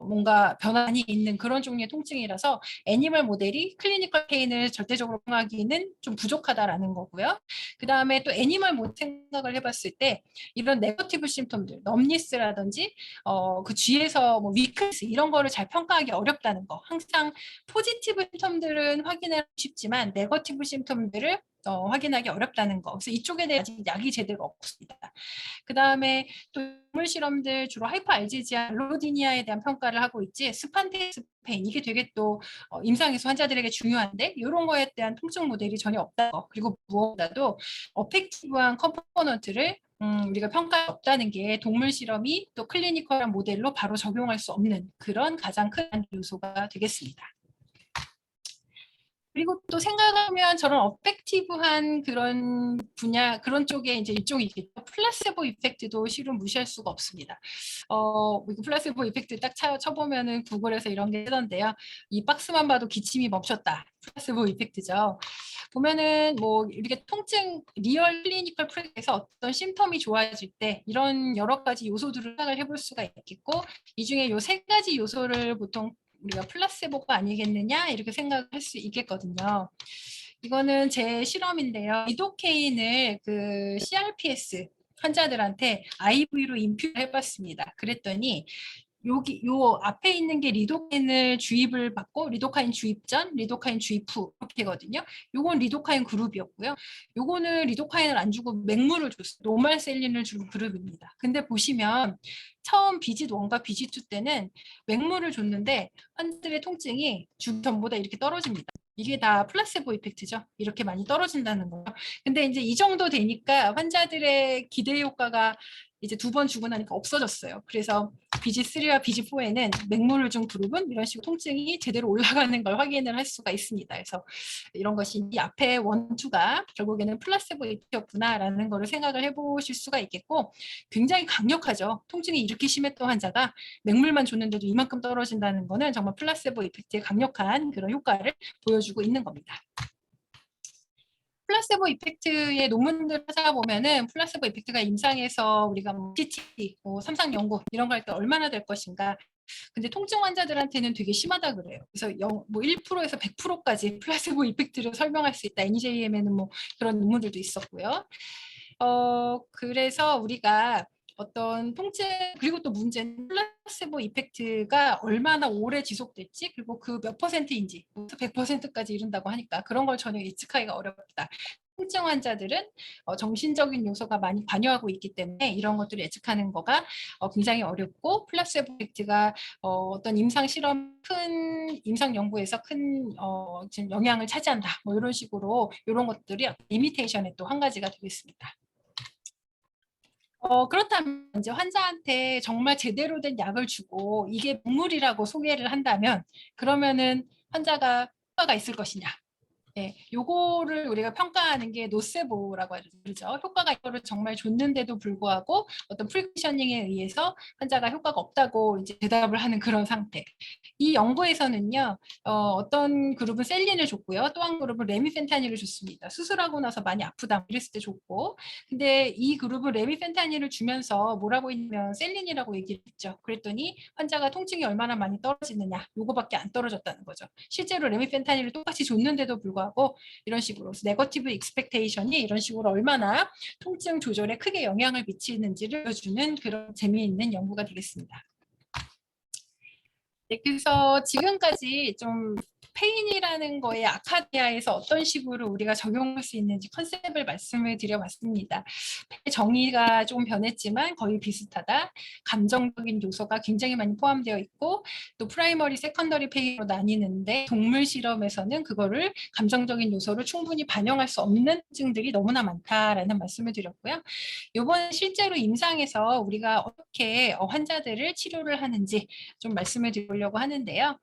뭔가 변환이 있는 그런 종류의 통증이라서 애니멀 모델이 클리니컬 페인을 절대적으로 평하기는 좀 부족하다라는 거고요. 그 다음에 또 애니멀 모델 생각을 해봤을 때 이런 네거티브 심텀들, 럼니스라든지 그 쥐에서 뭐 위크스 이런 거를 잘 평가하기 어렵다는 거. 항상 포지티브 심텀들은 확인하기 쉽지만 네거티브 심텀들을 확인하기 어렵다는 거. 그래서 이쪽에 대해 아직 약이 제대로 없습니다. 그 다음에 또 동물 실험들 주로 하이퍼 알지지아, 알로디니아에 대한 평가를 하고 있지 스판테스 페인 이게 되게 또 임상에서 환자들에게 중요한데 이런 거에 대한 통증 모델이 전혀 없다는 거 그리고 무엇보다도 어펙티브한 컴포넌트를 우리가 평가할 수 없다는 게 동물 실험이 또 클리니컬한 모델로 바로 적용할 수 없는 그런 가장 큰 요소가 되겠습니다. 그리고 또 생각하면 저런 어펙티브한 그런 분야 그런 쪽에 이제 일종이 있겠죠. 플라세보 이펙트도 실은 무시할 수가 없습니다. 플라세보 이펙트 딱 쳐보면은 구글에서 이런 게 뜨던데요. 이 박스만 봐도 기침이 멈췄다. 플라세보 이펙트죠. 보면은 뭐 이렇게 통증 리얼 클리니컬 프랙에서 어떤 심텀이 좋아질 때 이런 여러 가지 요소들을 생각을 해볼 수가 있겠고 이 중에 요 세 가지 요소를 보통 우리가 플라세보가 아니겠느냐 이렇게 생각할 수 있겠거든요. 이거는 제 실험인데요. 리도케인을 그 CRPS 환자들한테 IV로 인퓨를 해봤습니다. 그랬더니 여기 요 앞에 있는 게 리도카인을 주입을 받고 리도카인 주입 전, 리도카인 주입 후 이렇게거든요. 요건 리도카인 그룹이었고요. 요거는 리도카인을 안 주고 맹물을 줬어요. 노말셀린을 준 그룹입니다. 근데 보시면 처음 비짓 1과 비짓 2 때는 맹물을 줬는데 환자들의 통증이 주 전보다 이렇게 떨어집니다. 이게 다 플라세보 이펙트죠. 이렇게 많이 떨어진다는 거예요. 근데 이제 이 정도 되니까 환자들의 기대 효과가 이제 2번 주고 나니까 없어졌어요. 그래서 BG3와 BG4에는 맹물을 준 그룹은 이런 식으로 통증이 제대로 올라가는 걸 확인을 할 수가 있습니다. 그래서 이런 것이 이 앞에 1, 2가 결국에는 플라세보 이펙트였구나라는 거를 생각을 해보실 수가 있겠고 굉장히 강력하죠. 통증이 이렇게 심했던 환자가 맹물만 줬는데도 이만큼 떨어진다는 거는 정말 플라세보 이펙트의 강력한 그런 효과를 보여주고 있는 겁니다. 플라세보 이펙트의 논문들 찾아보면은 플라세보 이펙트가 임상에서 우리가 뭐 CT, 뭐 삼상 연구 이런 거 할 때 얼마나 될 것인가. 근데 통증 환자들한테는 되게 심하다 그래요. 그래서 뭐 1%에서 100%까지 플라세보 이펙트를 설명할 수 있다. NEJM에는 뭐 그런 논문들도 있었고요. 그래서 우리가 어떤 통증 그리고 또 문제는 플라세보 이펙트가 얼마나 오래 지속될지 그리고 그 몇 퍼센트인지 100%까지 이른다고 하니까 그런 걸 전혀 예측하기가 어렵다. 통증 환자들은 정신적인 요소가 많이 관여하고 있기 때문에 이런 것들을 예측하는 거가 굉장히 어렵고 플라세보 이펙트가 어떤 임상 실험 큰 임상 연구에서 큰 지금 영향을 차지한다. 뭐 이런 식으로 이런 것들이 리미테이션의 또 한 가지가 되겠습니다. 그렇다면 이제 환자한테 정말 제대로 된 약을 주고 이게 목물이라고 소개를 한다면 그러면은 환자가 효과가 있을 것이냐? 예, 요거를 우리가 평가하는 게 노세보라고 하죠. 효과가 이거를 정말 줬는데도 불구하고 어떤 프리쿠셔닝에 의해서 환자가 효과가 없다고 이제 대답을 하는 그런 상태. 이 연구에서는요, 어떤 그룹은 셀린을 줬고요, 또 한 그룹은 레미펜타닐을 줬습니다. 수술하고 나서 많이 아프다 이랬을 때 줬고, 근데 이 그룹은 레미펜타닐을 주면서 뭐라고 했냐면 셀린이라고 얘기를 했죠. 그랬더니 환자가 통증이 얼마나 많이 떨어지느냐, 요거밖에 안 떨어졌다는 거죠. 실제로 레미펜타닐을 똑같이 줬는데도 불구하고 이런 식으로 네거티브 익스펙테이션이 이런 식으로 얼마나 통증 조절에 크게 영향을 미치는지를 보여주는 그런 재미있는 연구가 되겠습니다. 네, 그래서 지금까지 좀 페인이라는 거에 아카디아에서 어떤 식으로 우리가 적용할 수 있는지 컨셉을 말씀을 드려봤습니다. 정의가 좀 변했지만 거의 비슷하다. 감정적인 요소가 굉장히 많이 포함되어 있고 또 프라이머리, 세컨더리 페인으로 나뉘는데 동물 실험에서는 그거를 감정적인 요소를 충분히 반영할 수 없는 증들이 너무나 많다라는 말씀을 드렸고요. 이번 실제로 임상에서 우리가 어떻게 환자들을 치료를 하는지 좀 말씀을 드리려고 하는데요.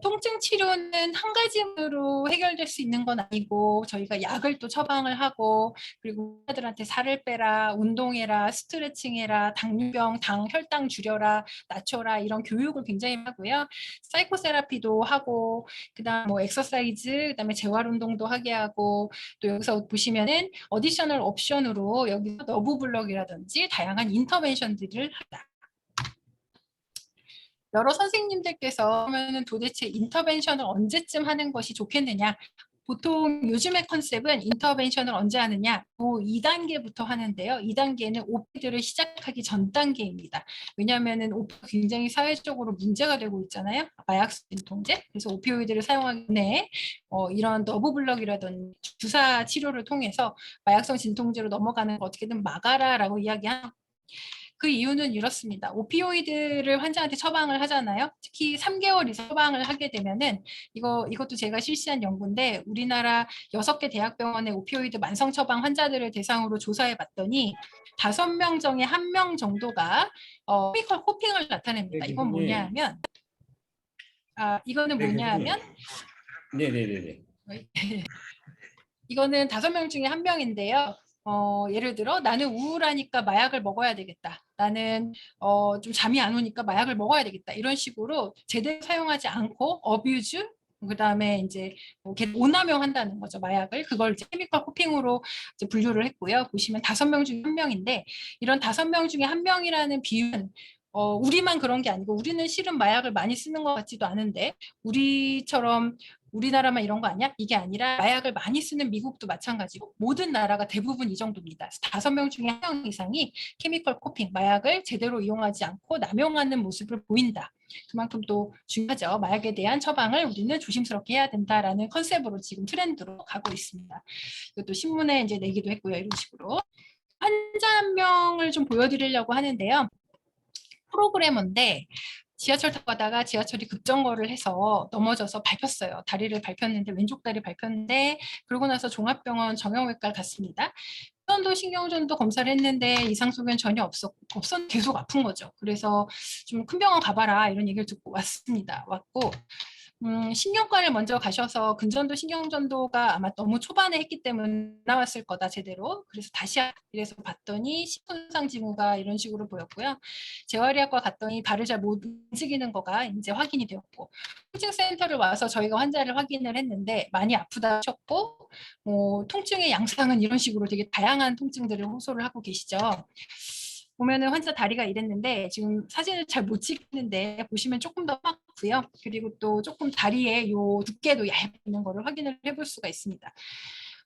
통증 치료는 한 가지로 해결될 수 있는 건 아니고 저희가 약을 또 처방을 하고 그리고 환자들한테 살을 빼라, 운동해라, 스트레칭해라, 당뇨병, 혈당 줄여라, 낮춰라 이런 교육을 굉장히 하고요. 사이코세라피도 하고 그다음 뭐 엑서사이즈, 그다음에 재활 운동도 하게 하고 또 여기서 보시면은 어디셔널 옵션으로 여기서 너브 블럭이라든지 다양한 인터벤션들을 한다. 여러 선생님들께서 그러면은 도대체 인터벤션을 언제쯤 하는 것이 좋겠느냐? 보통 요즘의 컨셉은 인터벤션을 언제 하느냐? 2단계부터 하는데요. 2단계는 오피드를 시작하기 전 단계입니다. 왜냐하면 오피가 굉장히 사회적으로 문제가 되고 있잖아요. 마약성 진통제. 그래서 오피오이드를 사용하기 전에 이런 너브블럭이라든지 주사 치료를 통해서 마약성 진통제로 넘어가는 거 어떻게든 막아라라고 이야기하는 그 이유는 이렇습니다. 오피오이드를 환자한테 처방을 하잖아요. 특히 3개월 이상 처방을 하게 되면은 이것도 제가 실시한 연구인데 우리나라 6개 대학병원의 오피오이드 만성 처방 환자들을 대상으로 조사해 봤더니 5명 중에 1명 정도가 케미컬 호핑을 나타냅니다. 이건 뭐냐면 이거는 뭐냐면 네네네네. 이거는 5명 중에 1명인데요. 예를 들어 나는 우울하니까 마약을 먹어야 되겠다. 나는 좀 잠이 안 오니까 마약을 먹어야 되겠다. 이런 식으로 제대로 사용하지 않고 어뷰즈 그다음에 이제 오남용한다는 거죠. 마약을 그걸 이제 케미컬 호핑으로 이제 분류를 했고요. 보시면 5명 중에 1명인데 이런 5명 중에 1명이라는 비율은 우리만 그런 게 아니고 우리는 실은 마약을 많이 쓰는 것 같지도 않은데 우리처럼 우리나라만 이런 거 아니야? 이게 아니라 마약을 많이 쓰는 미국도 마찬가지고 모든 나라가 대부분 이 정도입니다. 5명 중에 1명 이상이 케미컬 코핑, 마약을 제대로 이용하지 않고 남용하는 모습을 보인다. 그만큼 또 중요하죠. 마약에 대한 처방을 우리는 조심스럽게 해야 된다라는 컨셉으로 지금 트렌드로 가고 있습니다. 이것도 신문에 이제 내기도 했고요. 이런 식으로. 환자 한 명을 좀 보여드리려고 하는데요. 프로그래머인데 지하철 타고 가다가 지하철이 급정거를 해서 넘어져서 밟혔어요. 다리를 밟혔는데 왼쪽 다리 밟혔는데 그러고 나서 종합병원 정형외과를 갔습니다. 전도 신경전도 검사를 했는데 이상 소견 전혀 없었는데 계속 아픈 거죠. 그래서 좀 큰 병원 가봐라 이런 얘기를 듣고 왔고 신경과를 먼저 가셔서 근전도 신경전도가 아마 너무 초반에 했기 때문에 나왔을 거다 제대로. 그래서 다시 이래서 봤더니 심근상 징후가 이런 식으로 보였고요. 재활의학과 갔더니 발을 잘 못 움직이는 거가 이제 확인이 되었고 통증센터를 와서 저희가 환자를 확인을 했는데 많이 아프다 하셨고 통증의 양상은 이런 식으로 되게 다양한 통증들을 호소를 하고 계시죠. 보면은 환자 다리가 이랬는데 지금 사진을 잘 못 찍는데 보시면 조금 더 많고요. 그리고 또 조금 다리에 요 두께도 얇은 거를 확인을 해볼 수가 있습니다.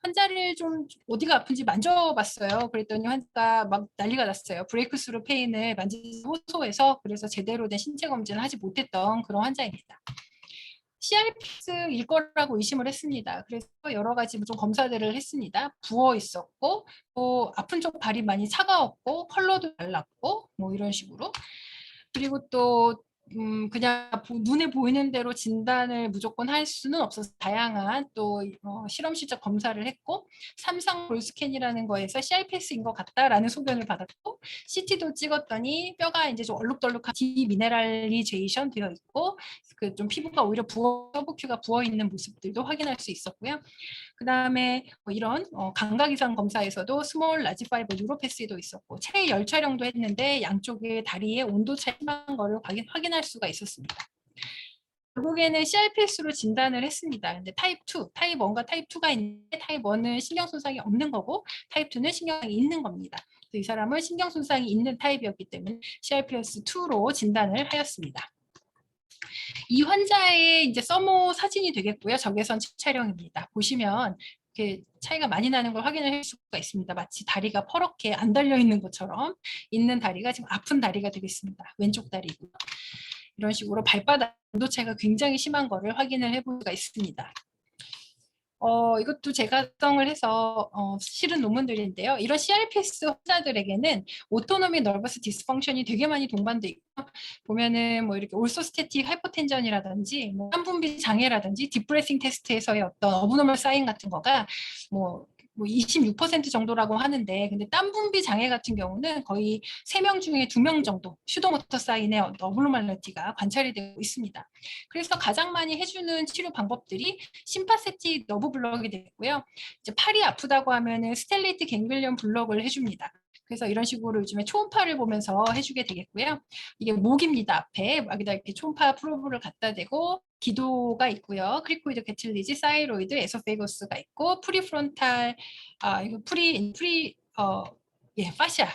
환자를 좀 어디가 아픈지 만져봤어요. 그랬더니 환자가 막 난리가 났어요. 브레이크스루 페인을 만지면서 호소해서 그래서 제대로 된 신체 검진을 하지 못했던 그런 환자입니다. CRPS일 거라고 의심을 했습니다. 그래서 여러 가지 좀 검사들을 했습니다. 부어 있었고, 또 아픈 쪽 발이 많이 차가웠고, 컬러도 달랐고, 뭐 이런 식으로. 그리고 또 그냥 눈에 보이는 대로 진단을 무조건 할 수는 없어서 다양한 또 실험실적 검사를 했고, 삼상 볼스캔이라는 거에서 CRPS인 것 같다라는 소견을 받았고, CT도 찍었더니 뼈가 이제 좀 얼룩덜룩한 디미네랄리제이션 되어 있고, 그 좀 피부가 오히려 서브큐가 부어 있는 모습들도 확인할 수 있었고요. 그 다음에 이런 감각 이상 검사에서도 스몰 라지 파이버 뉴로패스도 있었고 체열 촬영도 했는데 양쪽의 다리의 온도 차이 심한 거를 확인할 수가 있었습니다. 결국에는 CRPS로 진단을 했습니다. 근데 타입 2, 타입 1과 타입 2가 있는데 타입 1은 신경 손상이 없는 거고 타입 2는 신경이 있는 겁니다. 그래서 이 사람은 신경 손상이 있는 타입이었기 때문에 CRPS2로 진단을 하였습니다. 이 환자의 이제 서모 사진이 되겠고요. 적외선 촬영입니다. 보시면 이렇게 차이가 많이 나는 걸 확인을 할 수가 있습니다. 마치 다리가 퍼렇게 안 달려 있는 것처럼 있는 다리가 지금 아픈 다리가 되겠습니다. 왼쪽 다리고 이런 식으로 발바닥 온도 차이가 굉장히 심한 거를 확인을 해볼 수가 있습니다. 이것도 제가 작성을 해서 실은 논문들인데요. 이런 CRPS 환자들에게는 오토노미 너버스 디스펑션이 되게 많이 동반돼 있고 보면은 뭐 이렇게 올소스태틱 하이포텐전이라든지 뭐 한분비 장애라든지 딥브레싱 테스트에서의 어떤 어브노멀 사인 같은 거가 뭐 26% 정도라고 하는데 근데 땀 분비 장애 같은 경우는 거의 3명 중에 2명 정도 슈도모터 사인의 어브노멀리티가 관찰이 되고 있습니다. 그래서 가장 많이 해주는 치료 방법들이 심파세틱 너브 블럭이 되고요. 이제 팔이 아프다고 하면은 스텔레이트 갱글리언 블럭을 해줍니다. 그래서 이런 식으로 요즘에 초음파를 보면서 해주게 되겠고요. 이게 목입니다. 앞에 여기다 이렇게 초음파 프로브를 갖다 대고 기도가 있고요. 크리코이드 캐틸리지, 사이로이드, 에소페거스가 있고 프리프론탈 이거 파시아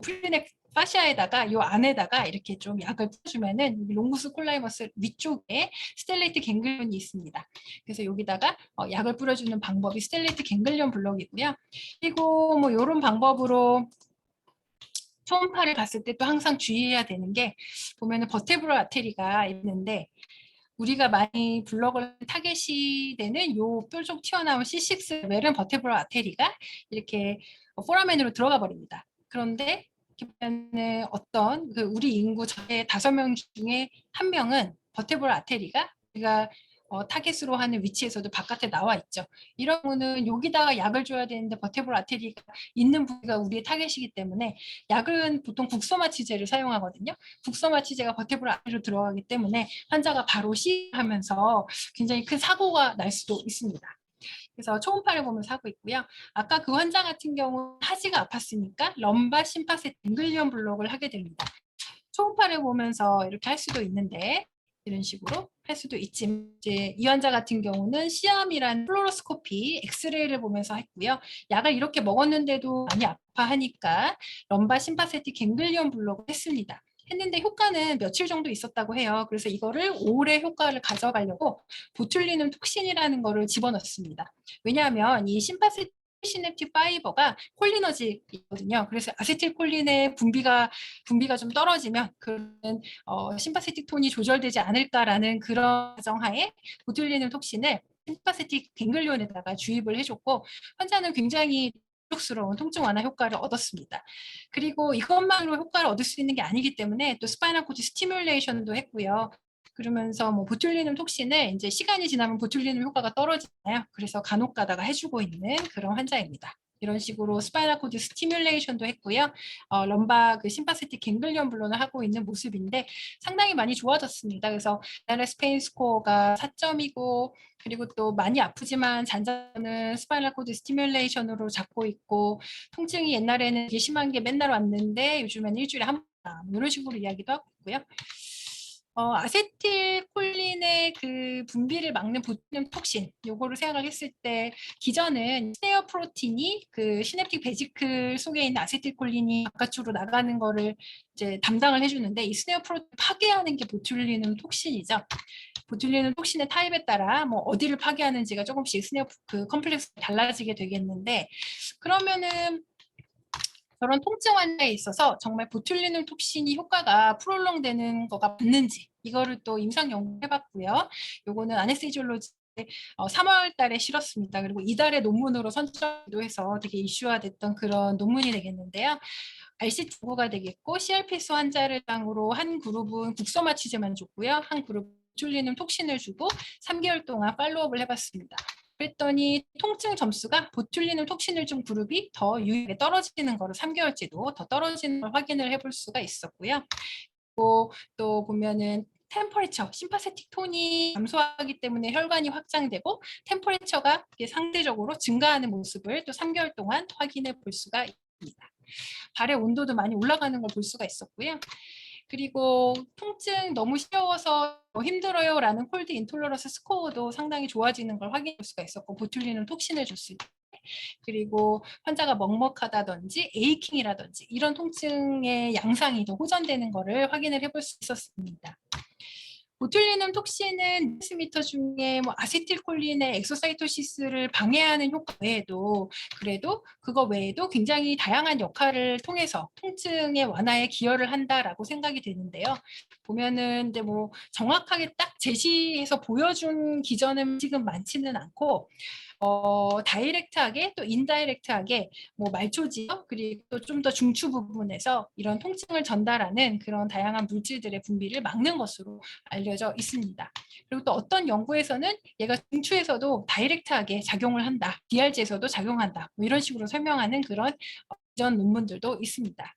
프리넥 파시아에다가 요 안에다가 이렇게 좀 약을 뿌려주면은 롱구스 콜라이머스 위쪽에 스텔레이트 갱글리온이 있습니다. 그래서 여기다가 약을 뿌려주는 방법이 스텔레이트 갱글리온 블록이고요. 그리고 뭐 이런 방법으로 초음파를 봤을 때 또 항상 주의해야 되는 게 보면은 버테브럴 아테리가 있는데 우리가 많이 블럭을 타겟이 되는 요 뾰족 튀어나온 C6 웰은 버테브럴 아테리가 이렇게 포라멘으로 들어가 버립니다. 그런데 보면은 어떤 우리 인구 전체 5명 중에 1명은 버테브럴 아테리가 우리가 타겟으로 하는 위치에서도 바깥에 나와 있죠. 이런 경우는 여기다가 약을 줘야 되는데 버테브럴 아테리가 있는 부위가 우리의 타겟이기 때문에 약은 보통 국소마취제를 사용하거든요. 국소마취제가 버테브럴 아테리로 들어가기 때문에 환자가 바로 시하면서 굉장히 큰 사고가 날 수도 있습니다. 그래서 초음파를 보면서 하고 있고요. 아까 그 환자 같은 경우 하지가 아팠으니까 럼바 심파세 갱글리온 블록을 하게 됩니다. 초음파를 보면서 이렇게 할 수도 있는데 이런 식으로 할 수도 있지만 이제 이 환자 같은 경우는 시암이란 플로로스코피 엑스레이를 보면서 했고요. 약을 이렇게 먹었는데도 많이 아파하니까 럼바 심파세틱 갱글리온 블록을 했습니다. 했는데 효과는 며칠 정도 있었다고 해요. 그래서 이거를 오래 효과를 가져가려고 보툴리눔 톡신이라는 거를 집어넣습니다. 왜냐하면 이 심파세틱 시냅틱 파이버가 콜리너직이거든요. 그래서 아세틸콜린의 분비가 좀 떨어지면 그런 심파세틱 톤이 조절되지 않을까라는 그런 가정하에 보툴리눔 톡신을 심파세틱 갱글리온에다가 주입을 해줬고 환자는 굉장히 만족스러운 통증 완화 효과를 얻었습니다. 그리고 이것만으로 효과를 얻을 수 있는 게 아니기 때문에 또 스파이널 코드 스티뮬레이션도 했고요. 그러면서 뭐 보툴리눔 톡신을 이제 시간이 지나면 보툴리눔 효과가 떨어지잖아요. 그래서 간혹 가다가 해주고 있는 그런 환자입니다. 이런 식으로 스파이널 코드 스티뮬레이션도 했고요. 럼바 심파세틱 갱글리온 블론을 하고 있는 모습인데 상당히 많이 좋아졌습니다. 그래서 NRS 페인 스코어가 4점이고 그리고 또 많이 아프지만 잔잔은 스파이널 코드 스티뮬레이션으로 잡고 있고 통증이 옛날에는 되게 심한 게 맨날 왔는데 요즘에는 일주일에 한 번 이런 식으로 이야기도 하고 있고요. 아세틸콜린의 그 분비를 막는 보툴리눔 톡신, 요거를 생각을 했을 때 기전은 스네어 프로틴이 그 시냅틱 베지클 속에 있는 아세틸콜린이 바깥으로 나가는 거를 이제 담당을 해주는데, 이 스네어 프로틴 파괴하는 게 보툴리눔 톡신이죠. 보툴리눔 톡신의 타입에 따라 뭐 어디를 파괴하는지가 조금씩 스네어 그 컴플렉스가 달라지게 되겠는데, 그러면은 저런 통증 환자에 있어서 정말 보툴리눔 톡신이 효과가 프롤롱 되는 거가 맞는지, 이거를 또 임상 연구해봤고요. 요거는 아네스이지올로지 3월 달에 실었습니다. 그리고 이달에 논문으로 선정도 해서 되게 이슈화됐던 그런 논문이 되겠는데요. RCT 보고가 되겠고, CRPS 환자를 당으로 한 그룹은 국소마 치제만 줬고요. 한 그룹 보툴리눔 톡신을 주고 3개월 동안 팔로우업을 해봤습니다. 그랬더니 통증 점수가 보툴리눔 톡신을 준 그룹이 더 유효하게 떨어지는 거를 3개월째도 더 떨어지는 걸 확인을 해볼 수가 있었고요. 또 보면은 템퍼레처, 심파세틱 톤이 감소하기 때문에 혈관이 확장되고 템퍼레처가 상대적으로 증가하는 모습을 또 3개월 동안 확인해 볼 수가 있습니다. 발의 온도도 많이 올라가는 걸 볼 수가 있었고요. 그리고 통증 너무 시려워서 힘들어요 라는 콜드 인톨러런스 스코어도 상당히 좋아지는 걸 확인할 수가 있었고, 보툴리눔 톡신을 줬을 때, 그리고 환자가 먹먹하다든지 에이킹이라든지 이런 통증의 양상이 더 호전되는 거를 확인을 해볼 수 있었습니다. 보툴리눔 톡신은 뉴스미터 중에 뭐 아세틸콜린의 엑소사이토시스를 방해하는 효과 외에도, 그래도 그거 외에도 굉장히 다양한 역할을 통해서 통증의 완화에 기여를 한다라고 생각이 되는데요. 보면은 근데 뭐 정확하게 딱 제시해서 보여준 기전은 지금 많지는 않고, 다이렉트하게 또 인다이렉트하게 뭐 말초지역 그리고 또 좀 더 중추 부분에서 이런 통증을 전달하는 그런 다양한 물질들의 분비를 막는 것으로 알려져 있습니다. 그리고 또 어떤 연구에서는 얘가 중추에서도 다이렉트하게 작용을 한다, DRG에서도 작용한다, 뭐 이런 식으로 설명하는 그런 이전 논문들도 있습니다.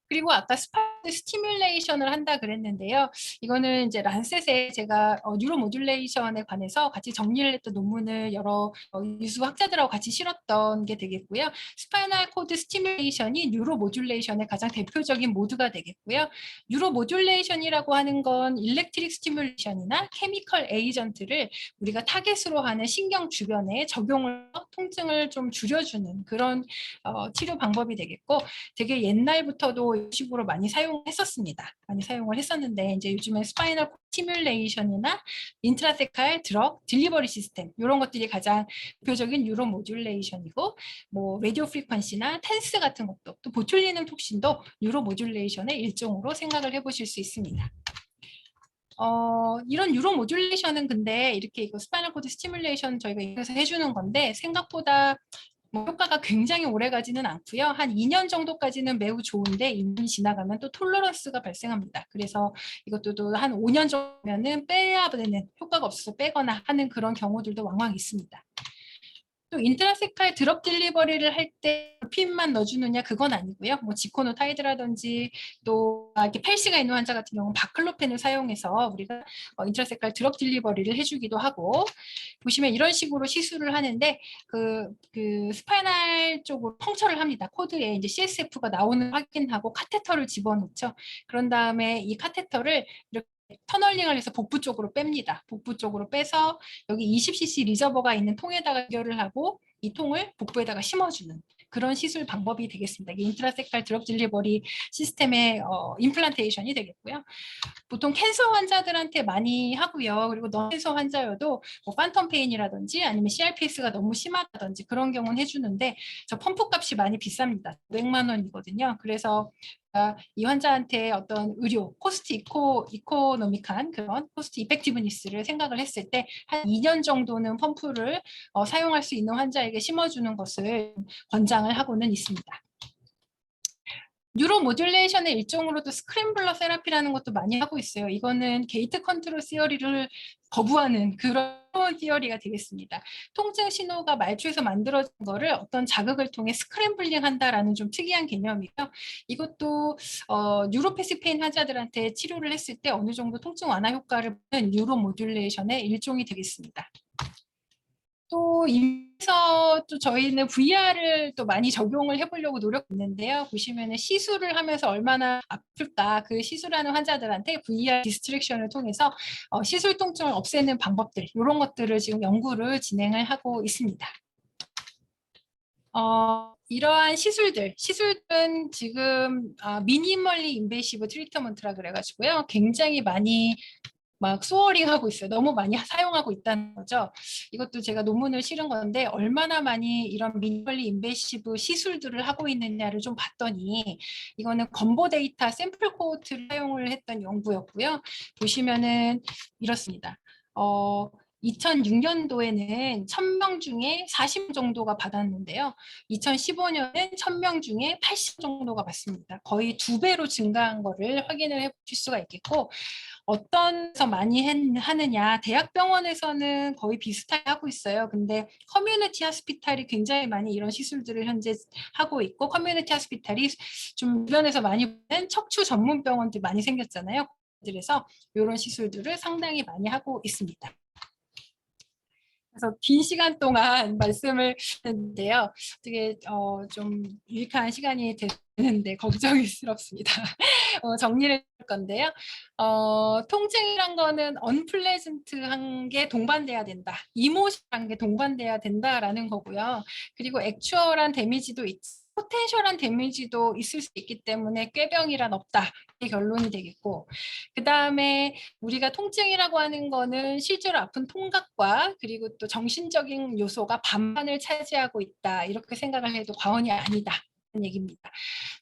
그리고 아까 스파이크 스티뮬레이션을 한다 그랬는데요. 이거는 이제 란셋에 제가 뉴로 모듈레이션에 관해서 같이 정리를 했던 논문을 여러 유수 학자들하고 같이 실었던 게 되겠고요. 스파이널 코드 스티뮬레이션이 뉴로 모듈레이션의 가장 대표적인 모드가 되겠고요. 뉴로 모듈레이션이라고 하는 건 일렉트릭 스티뮬레이션이나 케미컬 에이전트를 우리가 타겟으로 하는 신경 주변에 적용을 해서 통증을 좀 줄여주는 그런 치료 방법이 되겠고, 되게 옛날부터도 이런 식으로 많이 사용했었습니다. 많이 사용을 했었는데, 이제 요즘에 스파이널 스티뮬레이션이나 인트라세칼 드럭 딜리버리 시스템, 이런 것들이 가장 대표적인 뉴로 모듈레이션이고, 뭐 라디오 프리퀀시나 텐스 같은 것도, 또 보툴리눔 톡신도 뉴로 모듈레이션의 일종으로 생각을 해보실 수 있습니다. 이런 뉴로 모듈레이션은 근데 이렇게 이거 스파이널 코드 스티뮬레이션 저희가 이렇게 해주는 건데, 생각보다 뭐 효과가 굉장히 오래 가지는 않고요. 한 2년 정도까지는 매우 좋은데 2년이 지나가면 또 톨러런스가 발생합니다. 그래서 이것도 또 한 5년 정도면은 빼야 되는, 효과가 없어서 빼거나 하는 그런 경우들도 왕왕 있습니다. 또 인트라세칼 드럽 딜리버리를 할 때 핀만 넣어주느냐, 그건 아니고요. 뭐 지코노타이드라든지 또 이렇게 펠시가 있는 환자 같은 경우는 바클로펜을 사용해서 우리가 인트라세칼 드럽 딜리버리를 해주기도 하고, 보시면 이런 식으로 시술을 하는데 그 스파이널 쪽으로 펑처를 합니다. 코드에 이제 CSF가 나오는 확인하고 카테터를 집어넣죠. 그런 다음에 이 카테터를 이렇게 터널링을 해서 복부 쪽으로 뺍니다. 복부 쪽으로 빼서 여기 20cc 리저버가 있는 통에다가 연결을 하고 이 통을 복부에다가 심어주는 그런 시술 방법이 되겠습니다. 이게 인트라세칼 드럭 딜리버리 시스템의 임플란테이션이 되겠고요. 보통 캔서 환자들한테 많이 하고요. 그리고 넌 캔서 환자여도 뭐 판텀 페인이라든지 아니면 CRPS가 너무 심하다든지 그런 경우는 해주는데, 저 펌프 값이 많이 비쌉니다. 100만 원이거든요. 그래서 이 환자한테 어떤 의료 코스트 이코노믹한 그런 코스트 이펙티브니스를 생각을 했을 때 한 2년 정도는 펌프를 사용할 수 있는 환자에게 심어주는 것을 권장을 하고는 있습니다. 뉴로 모듈레이션의 일종으로도 스크램블러 세라피라는 것도 많이 하고 있어요. 이거는 게이트 컨트롤 시어리를 거부하는 그런 시어리가 되겠습니다. 통증 신호가 말초에서 만들어진 거를 어떤 자극을 통해 스크램블링 한다라는 좀 특이한 개념이고요. 이것도 뉴로패시브 페인 환자들한테 치료를 했을 때 어느 정도 통증 완화 효과를 보는 뉴로 모듈레이션의 일종이 되겠습니다. 또 그래서 또 저희는 VR을 또 많이 적용을 해보려고 노력했는데요. 보시면은 시술을 하면서 얼마나 아플까, 그 시술하는 환자들한테 VR 디스트랙션을 통해서 시술 통증을 없애는 방법들, 이런 것들을 지금 연구를 진행을 하고 있습니다. 이러한 시술들은 지금 미니멀리 인베이시브 트리트먼트라 그래가지고요. 굉장히 많이 막 소어링 하고 있어요. 너무 많이 사용하고 있다는 거죠. 이것도 제가 논문을 실은 건데 얼마나 많이 이런 미니멀리 인베이시브 시술들을 하고 있느냐를 좀 봤더니 이거는 건보 데이터 샘플 코호트를 사용을 했던 연구였고요. 보시면은 이렇습니다. 2006년도에는 1000명 중에 40명 정도가 받았는데요. 2015년엔 1000명 중에 80명 정도가 받습니다. 거의 2배로 증가한 거를 확인을 해보실 수가 있겠고, 어떤 데서 많이 하느냐, 대학병원에서는 거의 비슷하게 하고 있어요. 근데 커뮤니티 하스피탈이 굉장히 많이 이런 시술들을 현재 하고 있고, 커뮤니티 하스피탈이 좀 주변에서 많이 보는 척추 전문 병원들 많이 생겼잖아요. 그래서 이런 시술들을 상당히 많이 하고 있습니다. 그래서 긴 시간 동안 말씀을 했는데요. 되게 좀 유익한 시간이 되는데 걱정스럽습니다. 정리를 할 건데요. 통증이란 거는 언플레전트한 게 동반돼야 된다. 이모션한 게 동반돼야 된다라는 거고요. 그리고 액추얼한 데미지도 있지. 포텐셜한 데미지도 있을 수 있기 때문에 꾀병이란 없다. 이게 결론이 되겠고, 그 다음에 우리가 통증이라고 하는 거는 실제로 아픈 통각과 그리고 또 정신적인 요소가 반반을 차지하고 있다. 이렇게 생각을 해도 과언이 아니다. 얘기입니다.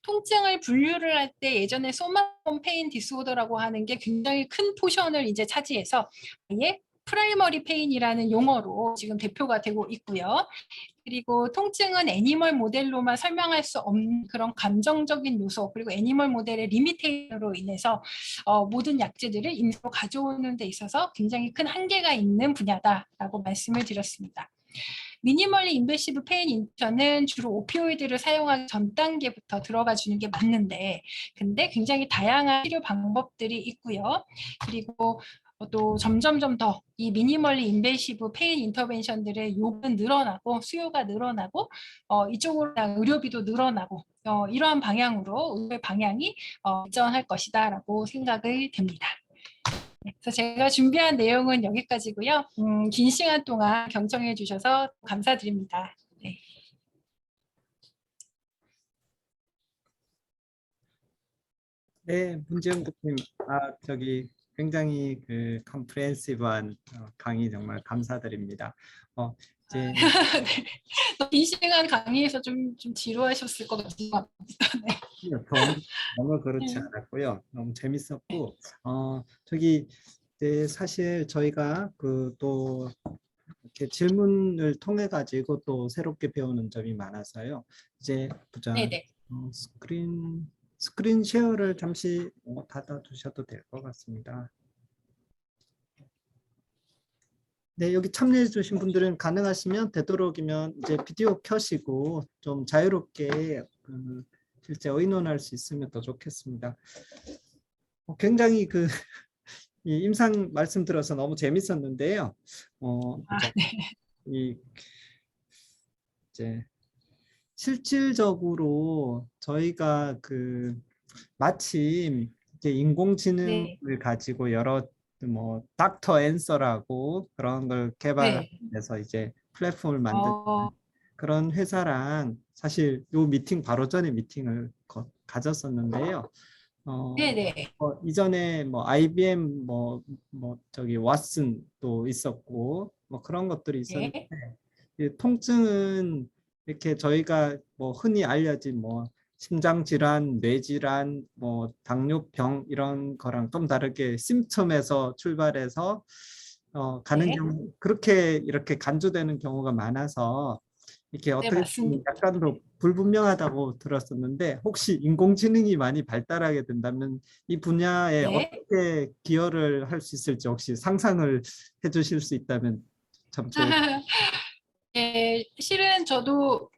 통증을 분류를 할 때 예전에 소마톤 페인 디스오더라고 하는 게 굉장히 큰 포션을 이제 차지해서 아예 프라이머리 페인이라는 용어로 지금 대표가 되고 있고요. 그리고 통증은 애니멀 모델로만 설명할 수 없는 그런 감정적인 요소, 그리고 애니멀 모델의 리미테이션으로 인해서 모든 약제들을 임시로 가져오는 데 있어서 굉장히 큰 한계가 있는 분야다라고 말씀을 드렸습니다. 미니멀리 인베시브 페인 인터는 주로 오피오이드를 사용하기 전 단계부터 들어가 주는 게 맞는데, 근데 굉장히 다양한 치료 방법들이 있고요. 그리고 또 점점점 더 이 미니멀리 인베이시브 페인 인터벤션들의 요구는 늘어나고 수요가 늘어나고 이쪽으로 의료비도 늘어나고 이러한 방향으로 의료의 방향이 발전할 것이다라고 생각이 됩니다. 그래서 제가 준비한 내용은 여기까지고요. 긴 시간 동안 경청해 주셔서 감사드립니다. 네. 네, 문지영 교수님, 굉장히 그 컴프레hen시브한 강의 정말 감사드립니다. 이제 네. 긴 시간 강의에서 좀 지루하셨을 것 같습니다. 네. 너무 그렇지 않았고요. 너무 재밌었고, 사실 저희가 또 이렇게 질문을 통해 가지고 또 새롭게 배우는 점이 많아서요. 이제 보자. 네네. 스크린 쉐어를 잠시 닫아 두셔도 될 것 같습니다. 네, 여기 참여해 주신 분들은 가능하시면 되도록이면 이제 비디오 켜시고 좀 자유롭게 실제 의논할 수 있으면 더 좋겠습니다. 굉장히 이 임상 말씀 들어서 너무 재밌었는데요. 네. 이제 실질적으로 저희가 마침 이제 인공지능을 네. 가지고 여러 닥터 앤서라고 그런 걸 개발해서 이제 플랫폼을 만든 그런 회사랑 사실 요 미팅 바로 전에 미팅을 가졌었는데요. 네네. 이전에 IBM 왓슨도 있었고 그런 것들이 있었는데 네. 이 통증은 이렇게 저희가 흔히 알려진 심장 질환, 뇌 질환, 당뇨병 이런 거랑 좀 다르게 심텀에서 출발해서 가는 네. 경우 그렇게 이렇게 간주되는 경우가 많아서 이렇게 네, 어떻게 보면 맞습니다. 약간 더 불분명하다고 들었었는데 혹시 인공지능이 많이 발달하게 된다면 이 분야에 네. 어떻게 기여를 할 수 있을지 혹시 상상을 해주실 수 있다면 참 좋을 것 같아요. 네, 실은 저도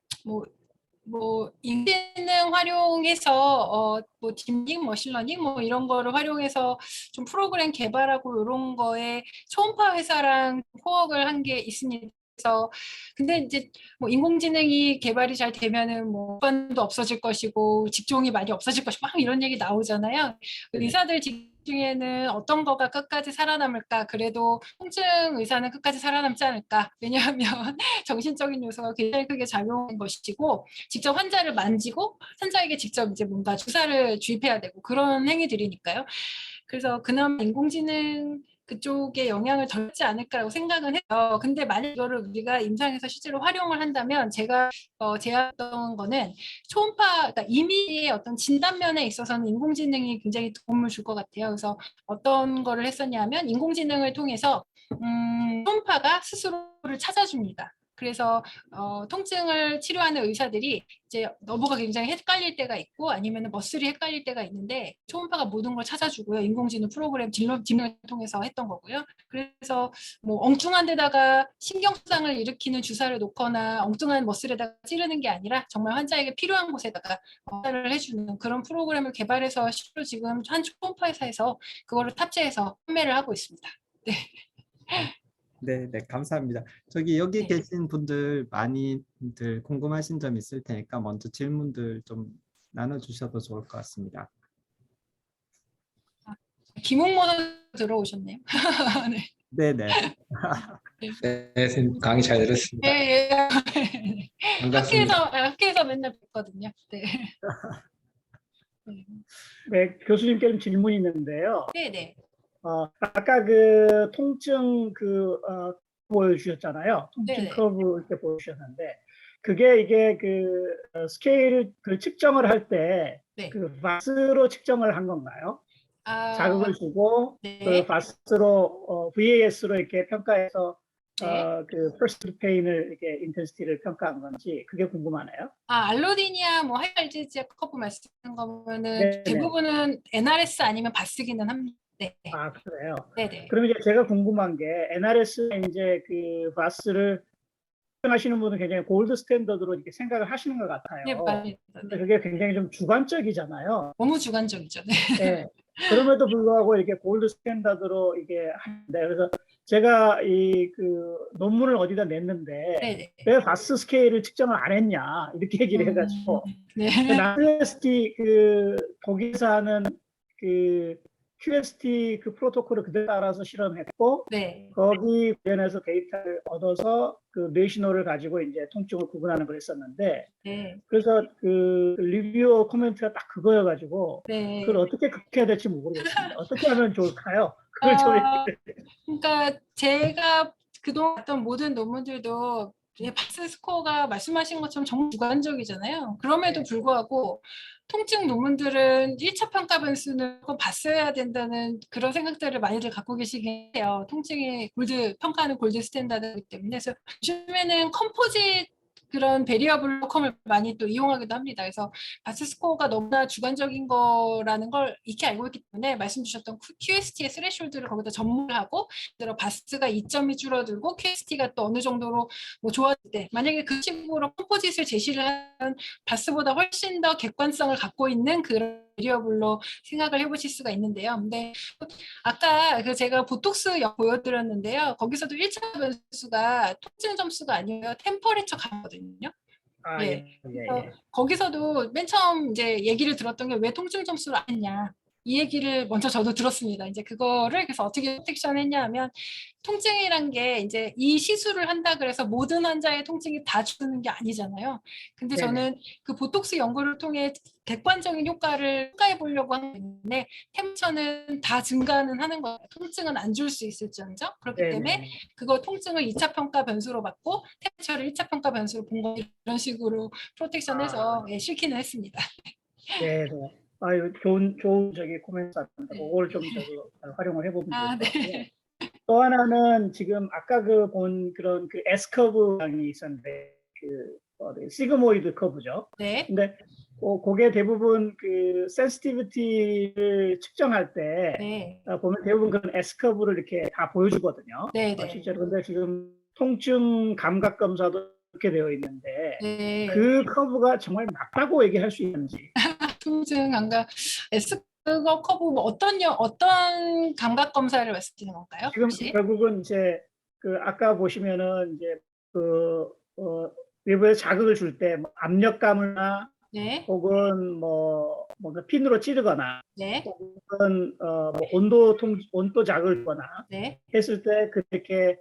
인공지능 활용해서 딥링, 머신러닝 이런 거를 활용해서 좀 프로그램 개발하고 이런 거에 초음파 회사랑 코업을 한 게 있습니다. 그래서 근데 이제 뭐 인공지능이 개발이 잘 되면은 뭐 관도 없어질 것이고 직종이 많이 없어질 것이고 막 이런 얘기 나오잖아요. 네네. 의사들 중에는 어떤 거가 끝까지 살아남을까? 그래도 통증 의사는 끝까지 살아남지 않을까? 왜냐하면 정신적인 요소가 굉장히 크게 작용하는 것이고 직접 환자를 만지고 환자에게 직접 이제 뭔가 주사를 주입해야 되고 그런 행위들이니까요. 그래서 그나마 인공지능 그쪽에 영향을 덜 받지 않을까라고 생각은 해요. 근데 만약 이거를 우리가 임상에서 실제로 활용을 한다면 제가 제안했던 거는 초음파, 그러니까 이미지의 어떤 진단면에 있어서는 인공지능이 굉장히 도움을 줄 것 같아요. 그래서 어떤 거를 했었냐면 인공지능을 통해서 초음파가 스스로를 찾아줍니다. 그래서 통증을 치료하는 의사들이 이제 너브가 굉장히 헷갈릴 때가 있고 아니면 머슬이 헷갈릴 때가 있는데 초음파가 모든 걸 찾아주고요. 인공지능 프로그램 딜러를 통해서 했던 거고요. 그래서 뭐 엉뚱한 데다가 신경수상을 일으키는 주사를 놓거나 엉뚱한 머슬에다가 찌르는 게 아니라 정말 환자에게 필요한 곳에다가 주사를 해주는 그런 프로그램을 개발해서 실제로 지금 한 초음파 회사에서 그거를 탑재해서 판매를 하고 있습니다. 네. 네, 네, 감사합니다. 저기 여기 네. 계신 분들 많이들 궁금하신 점 있을 테니까 먼저 질문들 좀 나눠주셔도 좋을 것 같습니다. 김홍모 선수 들어오셨네요. 네. 네, 네. 네, 선생님 강의 잘 들었습니다. 예, 예. 반갑습니다. 학교에서 맨날 뵙거든요. 네. 네, 교수님께는 질문이 있는데요. 네, 네. 아까 그 통증 보여주셨잖아요. 네, 통증 네. 커브 이렇게 보여주셨는데, 그게 이게 그 스케일 그 측정을 할 때 네. 그 바스로 측정을 한 건가요? 자극을 주고 그 네. 바스로 VAS로 이렇게 평가해서 네. 그 퍼스트 페인을 이렇게 인텐시티를 평가한 건지 그게 궁금하네요. 알로디니아 뭐 하이알지지아 커브 말씀하시는 거면은 네네. 대부분은 NRS 아니면 바스기는 합니다. 네. 아, 그래요. 네, 네. 그럼 이제 제가 궁금한 게 NRS 이제 그 바스를 하시는 분은 굉장히 골드 스탠더드로 이렇게 생각을 하시는 것 같아요. 네, 맞습니다. 근데 네. 그게 굉장히 좀 주관적이잖아요. 너무 주관적이죠. 네. 네. 그럼에도 불구하고 이렇게 골드 스탠다드로 이게 하는데 그래서 제가 이 그 논문을 어디다 냈는데 네, 네. 왜 바스 스케일을 측정을 안 했냐 이렇게 얘기를 해가지고 네. QST 그 독일에서 하는 그 QST 그 프로토콜을 그대로 따라서 실험했고 네. 거기 관련해서 데이터를 얻어서 그 레이시노를 가지고 이제 통증을 구분하는 걸 했었는데 네. 그래서 그 리뷰어 코멘트가 딱 그거여가지고 네. 그걸 어떻게 극복해야 될지 모르겠습니다. 어떻게 하면 좋을까요? 그걸 좀 그러니까 제가 그동안 봤던 모든 논문들도 바스 스코어가 말씀하신 것처럼 정말 주관적이잖아요. 그럼에도 네. 불구하고 통증 논문들은 1차 평가 변수는 꼭 봤어야 된다는 그런 생각들을 많이들 갖고 계시긴 해요. 통증의 평가하는 골드 스탠다드이기 때문에. 그래서 요즘에는 컴포짓 그런 베리어블 컴을 많이 또 이용하기도 합니다. 그래서 바스 스코어가 너무나 주관적인 거라는 걸 익히 알고 있기 때문에 말씀 주셨던 QST의 스레숄드를 거기다 접목을 하고 바스가 2점이 줄어들고 QST가 또 어느 정도로 뭐 좋아질 때 만약에 그 식으로 컴포짓을 제시를 하면 바스보다 훨씬 더 객관성을 갖고 있는 그런 베리어블로 생각을 해보실 수가 있는데요. 근데 아까 제가 보톡스 보여드렸는데요. 거기서도 1차 변수가 통증 점수가 아니에요. 템퍼레처 가거든요. 아, 예. 예, 예, 그래서 예. 거기서도 맨 처음 이제 얘기를 들었던 게 왜 통증 점수를 안 했냐. 이 얘기를 먼저 저도 들었습니다. 이제 그거를 그래서 어떻게 프로텍션 했냐 하면 통증이란 게 이제 이 시술을 한다 그래서 모든 환자의 통증이 다 주는 게 아니잖아요. 근데 네네. 저는 그 보톡스 연구를 통해 객관적인 효과를 평가해 보려고 하기 때문에 템퍼처는 다 증가는 하는 거예요. 통증은 안 줄 수 있을지언정. 그렇기 때문에 네네. 그거 통증을 2차 평가 변수로 받고 템퍼처를 1차 평가 변수로 본 거 이런 식으로 프로텍션해서 예, 실기는 했습니다. 네, 네. 아유, 좋은 저기 코멘트 같은데, 네. 그걸 좀 저기 활용을 해보면 좋을 것 같고요. 네. 또 하나는 지금 아까 그 본 그런 그 S 커브가 있었는데, 시그모이드 커브죠. 네. 근데 그게 대부분 그 센시티비티를 측정할 때 네. 보면 대부분 그런 S 커브를 이렇게 다 보여주거든요. 네. 네. 실제로 근데 지금 통증 감각 검사도 이렇게 되어 있는데 네. 그 커브가 정말 맞다고 얘기할 수 있는지. 통증 감각 S 커브 뭐 어떤 감각 검사를 말씀드리는 건가요? 지금 혹시? 결국은 이제 그 아까 보시면은 이제 그 외부에 자극을 줄 때 뭐 압력감이나 네, 혹은 뭐 뭔가 핀으로 찌르거나 네, 혹은 뭐 온도 자극을 주거나 네, 했을 때 그렇게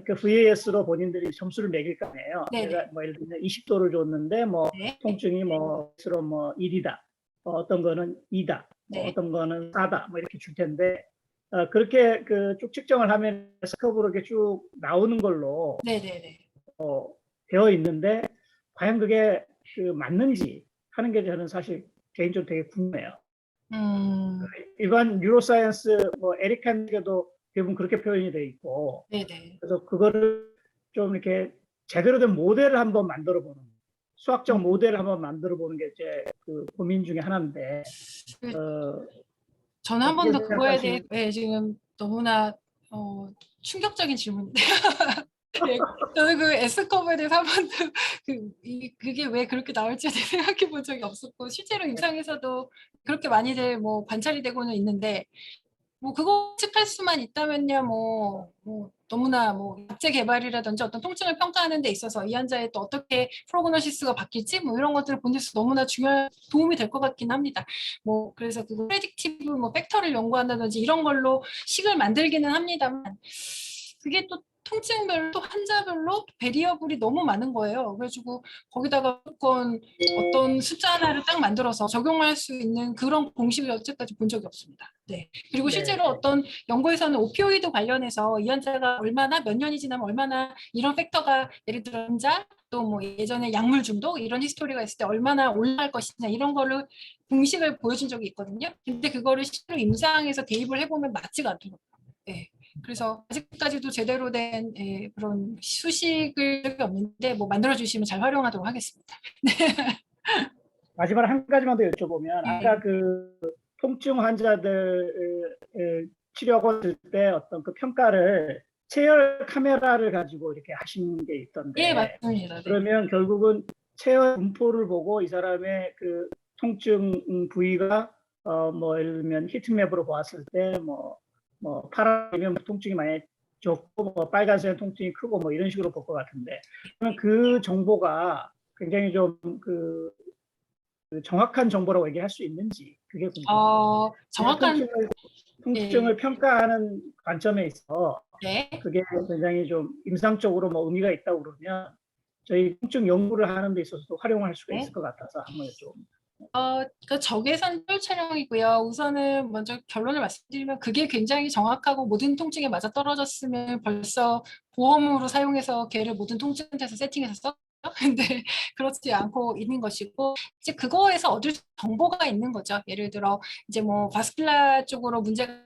그 VAS로 본인들이 점수를 매길 거 아니에요. 네, 내가 뭐 예를 들면 20도를 줬는데 뭐 네, 통증이 뭐 스스로 뭐 1이다, 어떤 거는 2다, 네, 어떤 거는 4다, 뭐 이렇게 줄 텐데 그렇게 그 쭉 측정을 하면 스커브로 이렇게 쭉 나오는 걸로 네, 네, 네. 되어 있는데 과연 그게 그 맞는지 하는 게 저는 사실 개인적으로 되게 궁금해요. 음, 일반 뉴로사이언스 뭐 에릭 햄에도 대부분 그렇게 표현이 돼 있고 네, 네. 그래서 그거를 좀 이렇게 제대로 된 모델을 한번 만들어 보는 수학적 모델을 한번 만들어 보는 게 제 그 고민 중에 하나인데 어, 저는 한 어떻게 번도 그거에 대해 생각하시는? 지금 너무나 충격적인 질문인데요. 네, 저는 그 S컵에 대해서 한 번도 그게 왜 그렇게 나올지에 대해 생각해 본 적이 없었고 실제로 임상에서도 그렇게 많이들 뭐 관찰이 되고는 있는데 뭐 그거 측할 수만 있다면요 뭐 너무나 뭐 약제 개발이라든지 어떤 통증을 평가하는 데 있어서 이 환자의 또 어떻게 프로그노시스가 바뀔지 뭐 이런 것들을 보는 데 너무나 중요한 도움이 될 것 같긴 합니다. 뭐 그래서 그 프레딕티브 뭐 팩터를 연구한다든지 이런 걸로 식을 만들기는 합니다만 그게 또 통증별로 또 환자별로 베리어블이 너무 많은 거예요. 그래가지고 거기다가 무조건 어떤 숫자 하나를 딱 만들어서 적용할 수 있는 그런 공식을 여태까지 본 적이 없습니다. 네. 그리고 네, 실제로 어떤 연구에서는 오피오이드 관련해서 이 환자가 얼마나 몇 년이 지나면 얼마나 이런 팩터가 예를 들어 환자 또 뭐 예전에 약물 중독 이런 히스토리가 있을 때 얼마나 올라갈 것이냐 이런 거를 공식을 보여준 적이 있거든요. 근데 그거를 실제로 임상에서 대입을 해보면 맞지가 않더라고요. 네. 그래서 아직까지도 제대로 된 그런 수식을 적이 없는데 뭐 만들어 주시면 잘 활용하도록 하겠습니다. 마지막 한 가지만 더 여쭤보면 네. 아까 그 통증 환자들 치료하고 있을 때 어떤 그 평가를 체열 카메라를 가지고 이렇게 하신 게 예, 있던데 맞습니다. 네. 그러면 결국은 체열 분포를 보고 이 사람의 그 통증 부위가 뭐 예를 들면 히트맵으로 보았을 때 뭐 파란이면 통증이 많이 적고 뭐 빨간색 통증이 크고 뭐 이런 식으로 볼 것 같은데 그러면 그 정보가 굉장히 좀그 정확한 정보라고 얘기할 수 있는지 그게 궁금합니다. 그냥 정확한 통증을 평가하는 관점에 있어 네. 그게 굉장히 좀 임상적으로 뭐 의미가 있다고 그러면 저희 통증 연구를 하는 데 있어서도 활용할 수가 네. 있을 것 같아서 한번 여쭤봅니다. 그 적외선 혈 촬영이고요. 우선은 먼저 결론을 말씀드리면 그게 굉장히 정확하고 모든 통증에 맞아 떨어졌으면 벌써 보험으로 사용해서 걔를 모든 통증 테스트 세팅해서 썼죠. 근데 그렇지 않고 있는 것이고 이제 그거에서 얻을 정보가 있는 거죠. 예를 들어 이제 뭐 바스큘라 쪽으로 문제가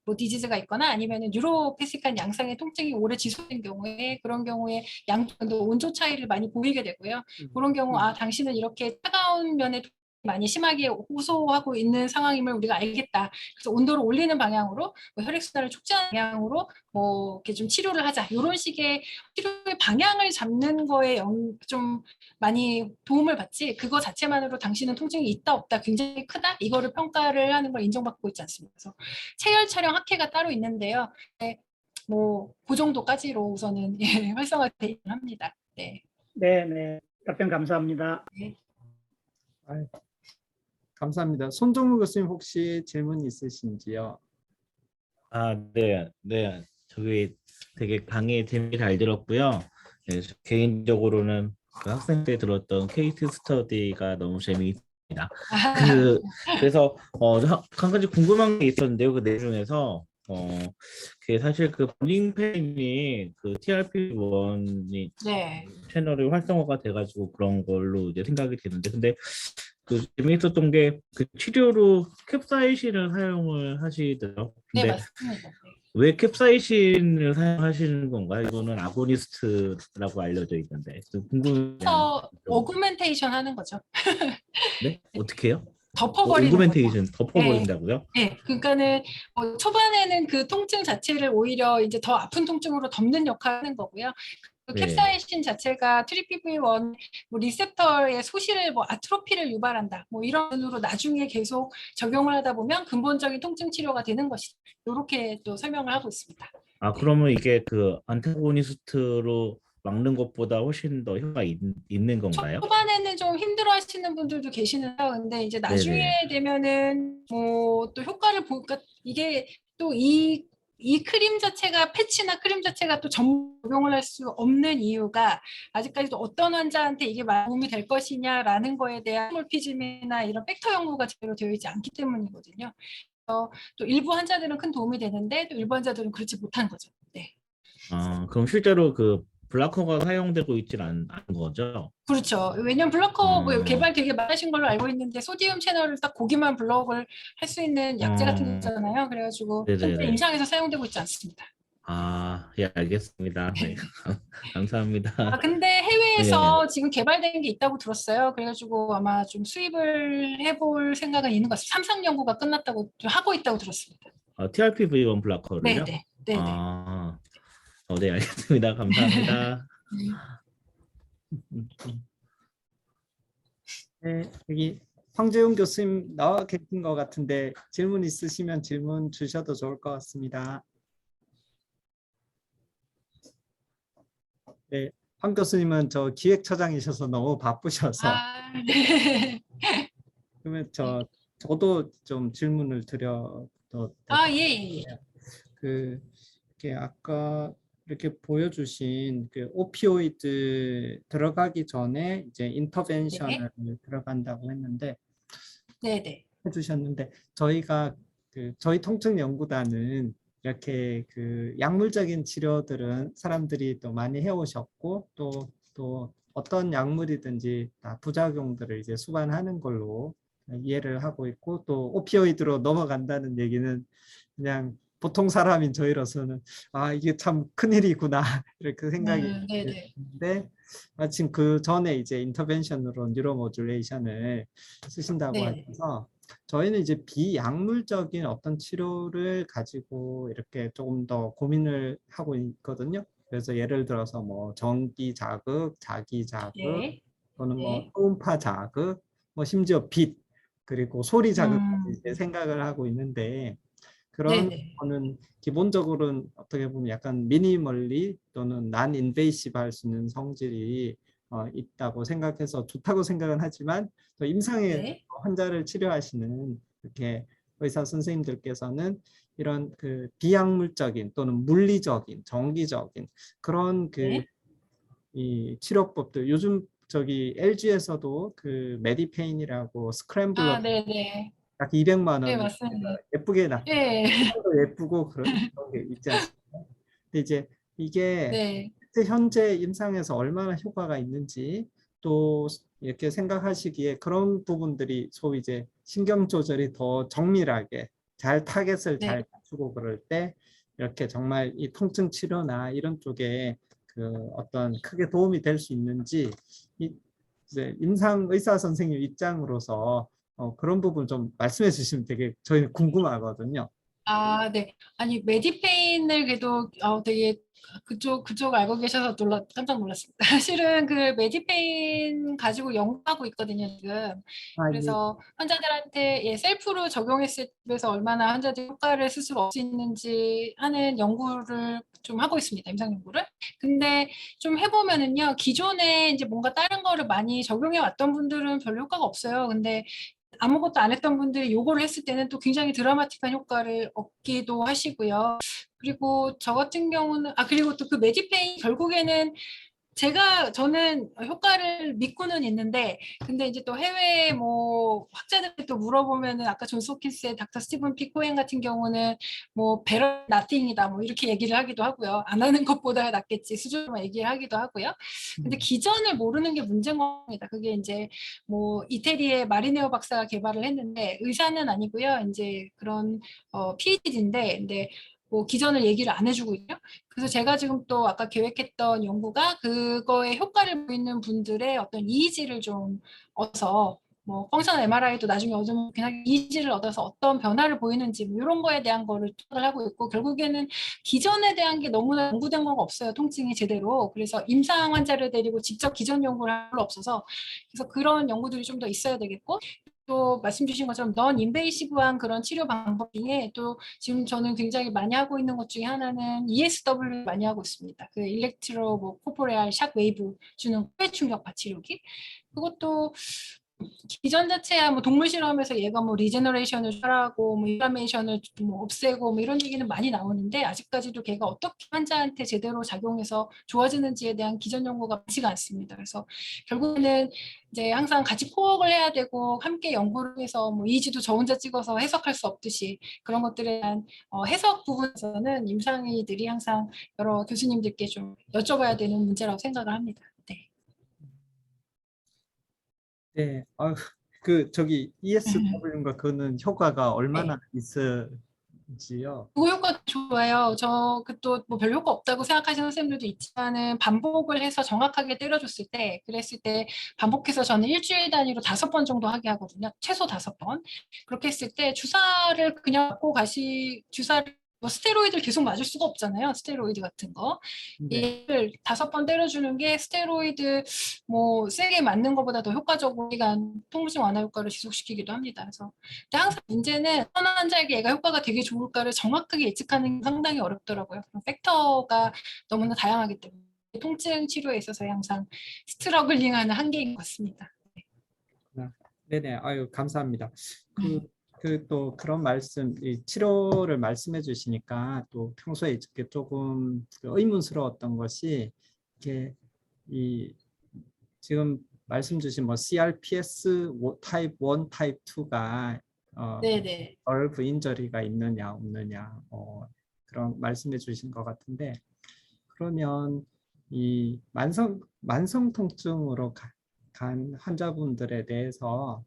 뭐 디지즈가 있거나 아니면은 뉴로패시한 양상의 통증이 오래 지속된 경우에 그런 경우에 양도 온도 차이를 많이 보이게 되고요. 그런 경우 당신은 이렇게 차가운 면에 많이 심하게 호소하고 있는 상황임을 우리가 알겠다. 그래서 온도를 올리는 방향으로 뭐 혈액순환을 촉진하는 방향으로 뭐 이렇게 좀 치료를 하자. 이런 식의 치료의 방향을 잡는 거에 좀 많이 도움을 받지. 그거 자체만으로 당신은 통증이 있다 없다 굉장히 크다. 이거를 평가를 하는 걸 인정받고 있지 않습니다. 그래서 체열 촬영 학회가 따로 있는데요. 네, 뭐그 정도까지로 우선은 활성화되어 합니다. 네. 네, 네. 답변 감사합니다. 네. 아유, 감사합니다. 손종우 교수님 혹시 질문 있으신지요? 네, 네. 저기 되게 강의 재미있게 잘 들었고요. 네, 개인적으로는 그 학생 때 들었던 케이스 스터디가 너무 재미있습니다. 그래서 한 가지 궁금한 게 있었는데요. 그 내용 중에서 그 사실 그 버닝 펜이 그 TRP1이 네. 채널이 활성화가 돼가지고 그런 걸로 이제 생각이 되는데, 근데 그 재미있었던 게 그 치료로 캡사이신을 사용을 하시더라고요. 네, 근데 맞습니다. 네. 왜 캡사이신을 사용하시는 건가요? 이거는 아고니스트라고 알려져 있는데 좀 궁금해요. 그래서 오그멘테이션 하는 거죠. 네? 어떻게 해요? 덮어버리는 거죠. 오그멘테이션 덮어버린다고요? 네, 그러니까는 초반에는 그 통증 자체를 오히려 이제 더 아픈 통증으로 덮는 역할을 하는 거고요. 그 네. 캡사이신 자체가 TRPV1 뭐 리셉터의 소실을 뭐 아트로피를 유발한다. 뭐 이런 으로 나중에 계속 적용을 하다 보면 근본적인 통증 치료가 되는 것이다. 이렇게 또 설명을 하고 있습니다. 네. 그러면 이게 그 안타고니스트로 막는 것보다 훨씬 더 효과가 있는 건가요? 초반에는 좀 힘들어하시는 분들도 계시는데요. 근데 이제 나중에 네네. 되면은 뭐 또 효과를 보니까 이게 또 이 크림 자체가 패치나 크림 자체가 또 적용을 할 수 없는 이유가 아직까지도 어떤 환자한테 이게 도움이 될 것이냐라는 거에 대한 몰피즘이나 이런 팩터 연구가 제대로 되어 있지 않기 때문이거든요. 또 일부 환자들은 큰 도움이 되는데 또 일부 환자들은 그렇지 못한 거죠. 네. 그럼 실제로 그 블라커가 사용되고 있지는 않은 거죠? 그렇죠. 왜냐면 블로커 뭐 어, 개발 되게 많이 하신 걸로 알고 있는데 소디움 채널을 딱 거기만 블럭을 할 수 있는 약제 같은 거잖아요. 그래가지고 현재 네네네. 임상에서 사용되고 있지 않습니다. 예, 알겠습니다. 네, 감사합니다. 근데 네, 해외에서 지금 개발된 게 있다고 들었어요. 그래가지고 아마 좀 수입을 해볼 생각은 있는 것 같습니다. 삼상 연구가 끝났다고 하고 있다고 들었습니다. TRPV1 블라커를요? 네네. 네네. 아, 네, 알겠습니다. 감사합니다. 네, 여기 황재용 교수님 나와 계신 것 같은데 질문 있으시면 질문 주셔도 좋을 것 같습니다. 네, 황 교수님은 저 기획처장이셔서 너무 바쁘셔서 네. 그러면 저도 좀 질문을 드려도 될까요? 예, 예, 예. 그 이렇게 아까 이렇게 보여주신 그 오피오이드 들어가기 전에 이제 인터벤션을 들어간다고 했는데 네네. 해주셨는데 저희가 저희 통증 연구단은 이렇게 그 약물적인 치료들은 사람들이 또 많이 해오셨고 또 어떤 약물이든지 다 부작용들을 이제 수반하는 걸로 이해를 하고 있고 또 오피오이드로 넘어간다는 얘기는 그냥 보통 사람인 저희로서는 이게 참 큰일이구나 이렇게 생각이 네네. 드는데 마침 그 전에 이제 인터벤션으로 뉴로모듈레이션을 쓰신다고 네네. 하셔서 저희는 이제 비약물적인 어떤 치료를 가지고 이렇게 조금 더 고민을 하고 있거든요. 그래서 예를 들어서 뭐 전기 자극, 자기 자극, 네. 또는 뭐 네. 초음파 자극, 뭐 심지어 빛, 그리고 소리 자극까지 음. 이제 생각을 하고 있는데 그런 네네. 거는 기본적으로는 어떻게 보면 약간 미니멀리 또는 난 인베이시브 할 수 있는 성질이 있다고 생각해서 좋다고 생각은 하지만 또 임상의 네. 환자를 치료하시는 이렇게 의사 선생님들께서는 이런 그 비약물적인 또는 물리적인 정기적인 그런 그 네. 이 치료법들 요즘 저기 LG에서도 그 메디페인이라고 스크램블러 네네. 약 200만 네, 원 맞습니다. 예쁘게 나 예. 예쁘고 그런 게 있지 않습니까? 근데 이제 이게 네. 실제 현재 임상에서 얼마나 효과가 있는지 또 이렇게 생각하시기에 그런 부분들이 소위 이제 신경 조절이 더 정밀하게 잘 타겟을 네. 잘 맞추고 그럴 때 이렇게 정말 이 통증 치료나 이런 쪽에 그 어떤 크게 도움이 될 수 있는지 이제 임상 의사 선생님 입장으로서 그런 부분 좀 말씀해 주시면 되게 저희는 궁금하거든요. 네. 아니, 메디페인을 그래도 되게 그쪽 알고 계셔서 깜짝 놀랐습니다. 사실은 그 메디페인 가지고 연구하고 있거든요, 지금. 예. 그래서 환자들한테 셀프로 적용했을 때에서 얼마나 환자들이 효과를 스스로 얻을 수 있는지 하는 연구를 좀 하고 있습니다, 임상 연구를. 근데 좀 해보면은요, 기존에 이제 뭔가 다른 거를 많이 적용해 왔던 분들은 별로 효과가 없어요. 근데 아무것도 안 했던 분들이 요거를 했을 때는 또 굉장히 드라마틱한 효과를 얻기도 하시고요. 그리고 저 같은 경우는 그리고 또 그 메디페인 결국에는 저는 효과를 믿고는 있는데 근데 이제 또 해외 뭐 학자들 또 물어보면은 아까 존스 홉킨스의 닥터 스티븐 피 코엔 같은 경우는 뭐 better nothing이다 뭐 이렇게 얘기를 하기도 하고요. 안 하는 것보다 낫겠지 수준으로 얘기를 하기도 하고요. 근데 기전을 모르는 게 문제인 겁니다. 그게 이제 뭐 이태리의 마리네오 박사가 개발을 했는데 의사는 아니고요. 이제 그런 PhD인데 근데 뭐 기전을 얘기를 안 해주고 있죠. 그래서 제가 지금 또 아까 계획했던 연구가 그거에 효과를 보이는 분들의 어떤 이의지를 좀 얻어서 뭐 펑션 MRI도 나중에 얻으면 그냥 이의지를 얻어서 어떤 변화를 보이는지 뭐 이런 거에 대한 거를 추적을 하고 있고 결국에는 기전에 대한 게 너무나 연구된 거가 없어요. 통증이 제대로. 그래서 임상 환자를 데리고 직접 기전 연구를 할 수 없어서 그래서 그런 연구들이 좀 더 있어야 되겠고 또 말씀 주신 것처럼 넌 인베이시브한 그런 치료 방법 중에 또 지금 저는 굉장히 많이 하고 있는 것 중에 하나는 ESW 많이 하고 있습니다. 그 일렉트로 뭐 코포레알 샥 웨이브 주는 폐 충격파 치료기. 그것도 기전 자체야 뭐 동물 실험에서 얘가 뭐 리제너레이션을 하라고 뭐 인플라메이션을 뭐 없애고 뭐 이런 얘기는 많이 나오는데 아직까지도 걔가 어떻게 환자한테 제대로 작용해서 좋아지는지에 대한 기전 연구가 많지가 않습니다. 그래서 결국에는 이제 항상 같이 포억을 해야 되고 함께 연구를 해서 뭐 이지도 저 혼자 찍어서 해석할 수 없듯이 그런 것들에 대한 해석 부분에서는 임상의들이 항상 여러 교수님들께 좀 여쭤봐야 되는 문제라고 생각을 합니다. 네. 네, 그 저기 ESW인가 그거는 효과가 얼마나 있을지요? 그거 효과 좋아요. 저 그 또 뭐 별 효과 없다고 생각하시는 선생님들도 있지만은 반복을 해서 정확하게 때려줬을 때 그랬을 때 반복해서 저는 일주일 단위로 5번 정도 하게 하거든요. 최소 5번. 그렇게 했을 때 주사를 그냥 맞고 주사를 뭐 스테로이드를 계속 맞을 수가 없잖아요. 스테로이드 같은 거. 네. 얘를 5번 때려주는 게 스테로이드 뭐 세게 맞는 것보다 더 효과적으로 통증 완화 효과를 지속시키기도 합니다. 그래서 근데 항상 문제는 어느 환자에게 얘가 효과가 되게 좋을까를 정확하게 예측하는 게 상당히 어렵더라고요. 팩터가 너무나 다양하기 때문에 통증 치료에 있어서 항상 스트러글링하는 한계인 것 같습니다. 네네, 아유 감사합니다. 또 그런 말씀, 이 치료를 말씀해 주시니까 또 평소에 이렇게 조금 의문스러웠던 것이 이렇게 이 지금 말씀 주신 뭐 CRPS 타입 1, 타입 2가 네네. 얼브 인저리가 있느냐 없느냐 그런 말씀해 주신 것 같은데 그러면 이 만성 통증으로 간 환자분들에 대해서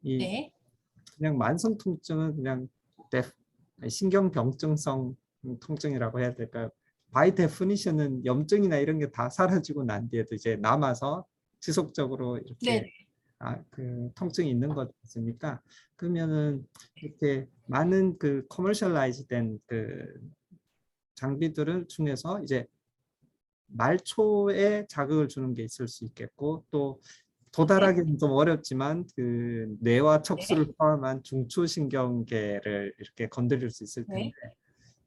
이 네. 그냥 만성 통증은 그냥 신경병증성 통증이라고 해야 될까요? 바이 데피니션은 염증이나 이런 게 다 사라지고 난 뒤에도 이제 남아서 지속적으로 이렇게 네네. 그 통증이 있는 것 같습니까? 그러면은 이렇게 많은 그 커머셜라이즈된 그 장비들을 중에서 이제 말초에 자극을 주는 게 있을 수 있겠고 또 도달하기는 좀 어렵지만 그 뇌와 척수를 포함한 중추신경계를 이렇게 건드릴 수 있을 텐데 네.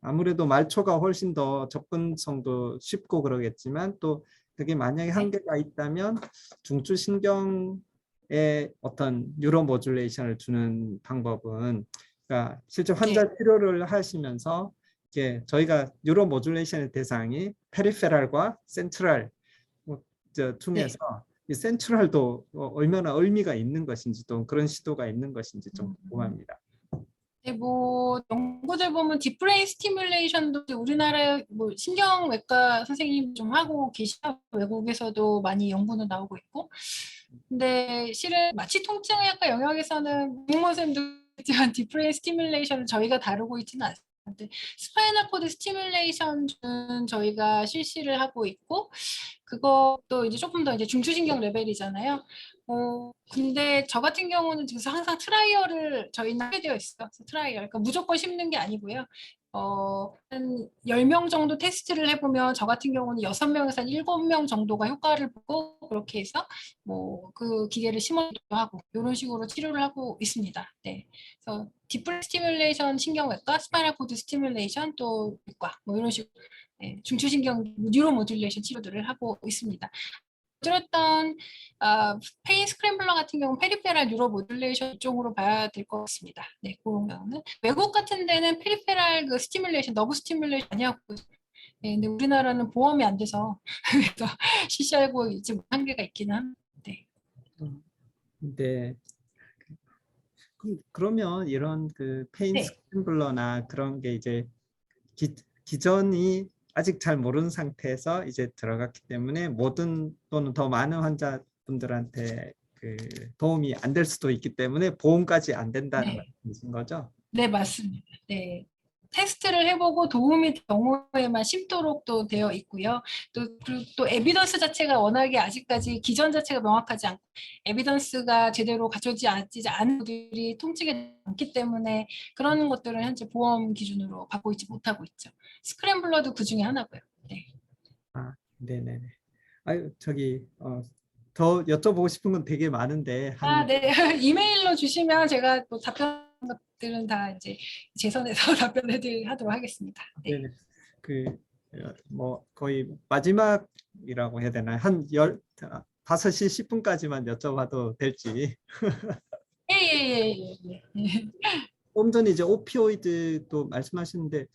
아무래도 말초가 훨씬 더 접근성도 쉽고 그러겠지만 또 그게 만약에 한계가 있다면 중추신경에 어떤 뉴로모듈레이션을 주는 방법은 그러니까 실제 환자 치료를 하시면서 이게 저희가 뉴로모듈레이션의 대상이 페리페랄과 센트럴 중에서 이 센트럴도 얼마나 의미가 있는 것인지 또 그런 시도가 있는 것인지 좀 궁금합니다. 네, 뭐 연구들 보면 딥브레인 스티뮬레이션도 우리나라 뭐 신경외과 선생님 좀 하고 계시고 외국에서도 많이 연구는 나오고 있고 근데 실은 마취 통증의학과 영역에서는 공무원 선생님도 있지만 딥브레인 스티뮬레이션을 저희가 다루고 있지는 않습니다. 스파이널 코드 스티뮬레이션은 저희가 실시를 하고 있고 그것도 이제 조금 더 이제 중추신경 레벨이잖아요. 근데 저 같은 경우는 그래서 항상 트라이얼을 저희는 하게 되어 있어요. 트라이얼. 그러니까 무조건 심는 게 아니고요. 한 10명 정도 테스트를 해보면 저 같은 경우는 6명에서 한 7명 정도가 효과를 보고 그렇게 해서 뭐 그 기계를 심어도 하고 이런 식으로 치료를 하고 있습니다. 네. 그래서 딥브레인 스티뮬레이션 신경외과, 스파이널 코드 스티뮬레이션 또 외과 뭐 이런 식으로 네, 중추신경 뉴로모듈레이션 치료들을 하고 있습니다. 들었던 페인 스크램블러 같은 경우는 페리페랄 뉴로모듈레이션 쪽으로 봐야 될 것 같습니다. 네, 그런 경우는 외국 같은 데는 페리페랄 그 스티뮬레이션, 너브 스티뮬레이션 많이 하고 네, 근데 우리나라는 보험이 안 돼서 그래서 실시하고 있지 못한 한계가 있기는 합니다. 네. 네. 그러면 이런 그 페인 네. 스크램블러나 그런 게 이제 기전이 아직 잘 모르는 상태에서 이제 들어갔기 때문에 모든 또는 더 많은 환자분들한테 그 도움이 안 될 수도 있기 때문에 보험까지 안 된다는 네. 말씀이신 거죠? 네, 맞습니다. 네. 테스트를 해보고 도움이 될 경우에만 심도록 또 되어 있고요. 그리고 또 에비던스 자체가 워낙에 아직까지 기전 자체가 명확하지 않고 에비던스가 제대로 갖춰지지 않은 분들이 통증이 많기 때문에 그런 것들은 현재 보험 기준으로 받고 있지 못하고 있죠. 스크램블러도 그 중에 하나고요. 네. 네네네. 아유 저기 더 여쭤보고 싶은 건 되게 많은데 아, 네. 이메일로 주시면 제가 또 답변 것들은 다 이제 제 선에서 답변을 하도록 하겠습니다. 네. 네네. 뭐 거의 마지막이라고 해야 되나요? 한 5시 10분까지만 여쭤봐도 될지. 예, 예, 예, 예, 예. 조금 전에 이제 오피오이드도 말씀하시는데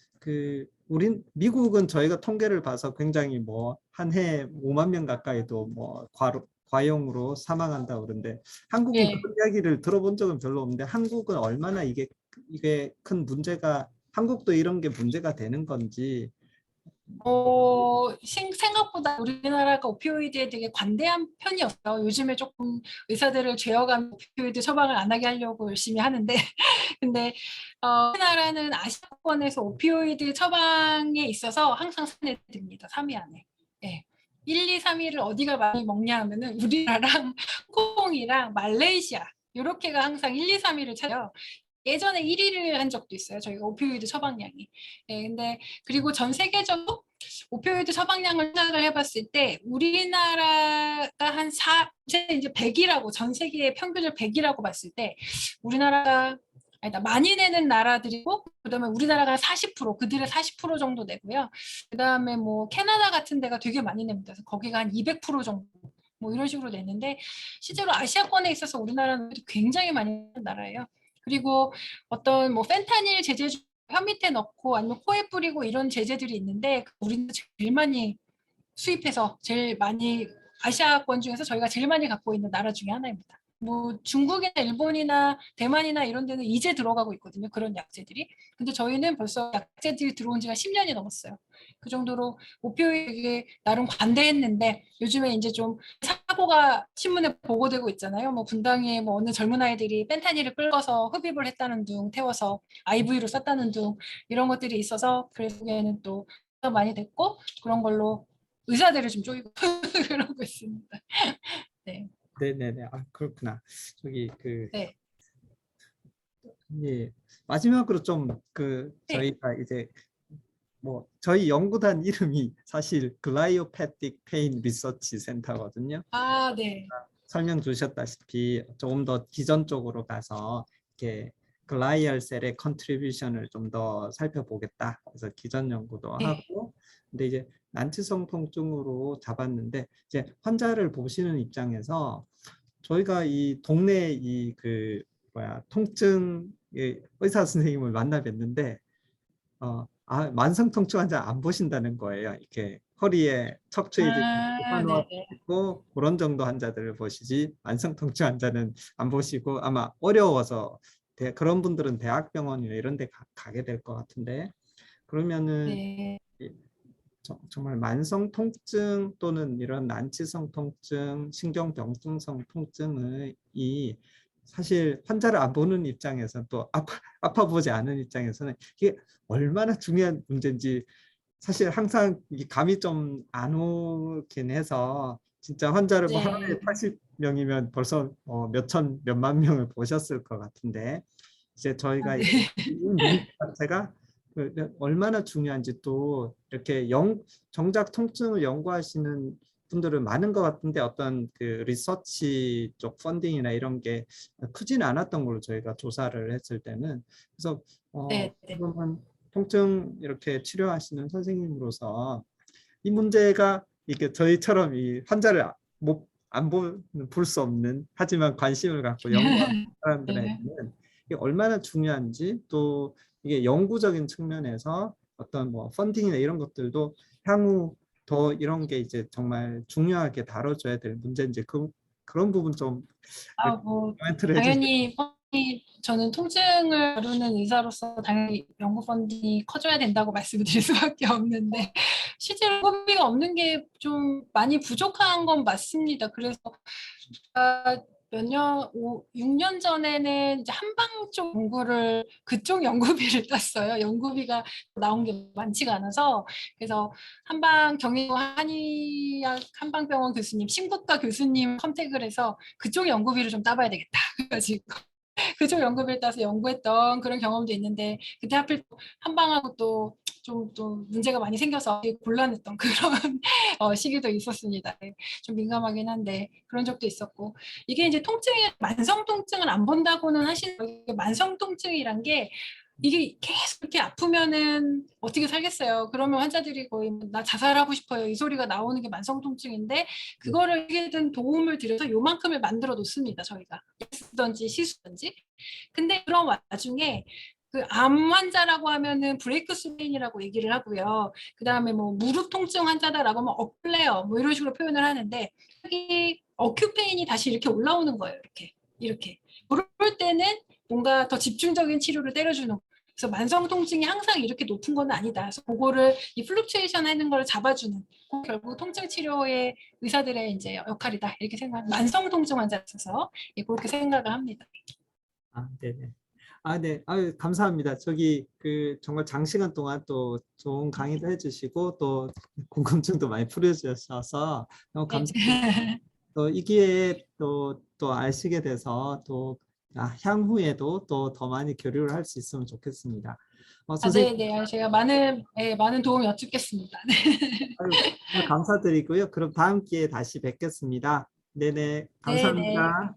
우린 미국은 저희가 통계를 봐서 굉장히 뭐 한 해 5만 명 가까이도 뭐 과용으로 사망한다 그러는데 한국은 예. 그런 이야기를 들어본 적은 별로 없는데 한국은 얼마나 이게 큰 문제가 한국도 이런 게 문제가 되는 건지. 생각보다 우리나라가 오피오이드에 되게 관대한 편이었어요. 요즘에 조금 의사들을 죄어가며 오피오이드 처방을 안 하게 하려고 열심히 하는데, 근데 우리나라는 아시아권에서 오피오이드 처방에 있어서 항상 3위에 듭니다. 3위 안에. 예. 1, 2, 3위를 어디가 많이 먹냐 하면은 우리나라랑 홍콩이랑 말레이시아 요렇게가 항상 1, 2, 3위를 차요. 예전에 1위를 한 적도 있어요. 저희가 오피오이드 처방량이. 네, 근데 그리고 전 세계적으로 오피오이드 처방량을 생각을 해봤을 때 우리나라가 한 이제 100이라고 전 세계의 평균을 100이라고 봤을 때 우리나라가 아니다, 많이 내는 나라들이고 그다음에 우리나라가 40% 그들의 40% 정도 내고요. 그다음에 뭐 캐나다 같은 데가 되게 많이 냅니다. 그래서 거기가 한 200% 정도 뭐 이런 식으로 내는데 실제로 아시아권에 있어서 우리나라는 굉장히 많이 내는 나라예요. 그리고 어떤 뭐 펜타닐 제제 혀 밑에 넣고 아니면 코에 뿌리고 이런 제제들이 있는데 우리는 제일 많이 수입해서 제일 많이 아시아권 중에서 저희가 제일 많이 갖고 있는 나라 중에 하나입니다. 뭐 중국이나 일본이나 대만이나 이런 데는 이제 들어가고 있거든요. 그런 약제들이. 근데 저희는 벌써 약제들이 들어온 지가 10년이 넘었어요. 그 정도로 오피오이드에 나름 관대했는데 요즘에 이제 좀 사고가 신문에 보고되고 있잖아요. 뭐 분당에 뭐 어느 젊은 아이들이 펜타닐을 끌어서 흡입을 했다는 둥, 태워서 IV로 썼다는 둥 이런 것들이 있어서 결국에는 또 많이 됐고 그런 걸로 의사들을 좀 쪼이고 그러고 있습니다. 네. 네네네. 아, 그렇구나. 저기 네. 예, 마지막으로 좀 네. 저희가 이제 뭐 저희 연구단 이름이 사실 글라이오패틱 페인 리서치 센터거든요. 아, 네. 설명 주셨다시피 조금 더 기전 쪽으로 가서 이렇게 글라이얼 셀의 컨트리뷰션을 좀 더 살펴보겠다. 그래서 기전 연구도 네. 하고, 근데 이제 난치성 통증으로 잡았는데 이제 환자를 보시는 입장에서 저희가 이 동네 통증 의사 선생님을 만나 뵀는데 만성 통증 환자 안 보신다는 거예요. 이렇게 허리에 척추에 이제 아, 환호가 네네. 있고 그런 정도 환자들을 보시지 만성 통증 환자는 안 보시고 아마 어려워서 그런 분들은 대학병원이나 이런 데 가게 될 것 같은데 그러면은 네. 정말 만성 통증 또는 이런 난치성 통증, 신경병증성 통증을 사실 환자를 안 보는 입장에서는 또 아파 보지 않은 입장에서는 이게 얼마나 중요한 문제인지 사실 항상 감이 좀 안 오긴 해서 진짜 환자를 뭐 하루에 네. 80명이면 벌써 몇만 명을 보셨을 것 같은데 이제 저희가 아, 네. 이 문제 자체가 얼마나 중요한지 또 이렇게 정작 통증을 연구하시는 분들은 많은 것 같은데 어떤 리서치 쪽 펀딩이나 이런 게 크지는 않았던 걸로 저희가 조사를 했을 때는 그래서 네. 그러면 통증 이렇게 치료하시는 선생님으로서 이 문제가 이게 저희처럼 이 환자를 볼 수 없는 하지만 관심을 갖고 연구하는 네. 사람들에게는 이게 얼마나 중요한지 또 이게 연구적인 측면에서 어떤 뭐 펀딩이나 이런 것들도 향후 더 이런 게 이제 정말 중요하게 다뤄줘야 될 문제인지 그런 부분 좀 아, 뭐 코멘트를 해주세요. 당연히 저는 통증을 다루는 의사로서 당연히 연구 펀딩이 커져야 된다고 말씀을 드릴 수밖에 없는데 실제로 연구비가 없는 게 좀 많이 부족한 건 맞습니다. 그래서 몇 년, 6년 전에는 이제 한방 쪽 연구를 그쪽 연구비를 땄어요. 연구비가 나온 게 많지가 않아서 그래서 한방 경희고 한의학 한방병원 교수님, 신부과 교수님 컨택을 해서 그쪽 연구비를 좀 따봐야 되겠다. 그래가지고 그쪽 연구비를 따서 연구했던 그런 경험도 있는데 그때 하필 한방하고 또 좀 또 문제가 많이 생겨서 되게 곤란했던 그런 시기도 있었습니다. 네, 좀 민감하긴 한데 그런 적도 있었고 이게 이제 통증이 만성 통증을 안 본다고는 하시는 만성 통증이란 게 이게 계속 이렇게 아프면은 어떻게 살겠어요. 그러면 환자들이 거의 나 자살하고 싶어요. 이 소리가 나오는 게 만성 통증인데 그거를 어떻게든 도움을 드려서 요만큼을 만들어 놓습니다. 저희가 쓰든지 시수든지. 근데 그런 와중에 그 암 환자라고 하면은 브레이크 스레인이라고 얘기를 하고요. 그 다음에 뭐 무릎 통증 환자다라고 하면 업플레어 뭐 이런 식으로 표현을 하는데 여기 어큐페인이 다시 이렇게 올라오는 거예요. 이렇게. 그럴 때는 뭔가 더 집중적인 치료를 때려주는 거예요. 그래서 만성 통증이 항상 이렇게 높은 건 아니다. 그래서 그거를 이 플룩추에이션 하는 걸 잡아주는 결국 통증 치료의 의사들의 이제 역할이다 이렇게 생각. 만성 통증 환자에 있어서 그렇게 생각을 합니다. 아, 네네. 아, 네. 아유, 감사합니다. 저기 그 정말 장시간 동안 또 좋은 강의도 해주시고 또 궁금증도 많이 풀어주셔서 너무 감사합니다. 네. 또 이 기회에 또 아시게 돼서 또 향후에도 또 더 많이 교류를 할 수 있으면 좋겠습니다. 선생님, 네. 제가 많은 도움 여쭙겠습니다. 네. 아유, 정말 감사드리고요. 그럼 다음 기회에 다시 뵙겠습니다. 네네, 네네. 감사합니다.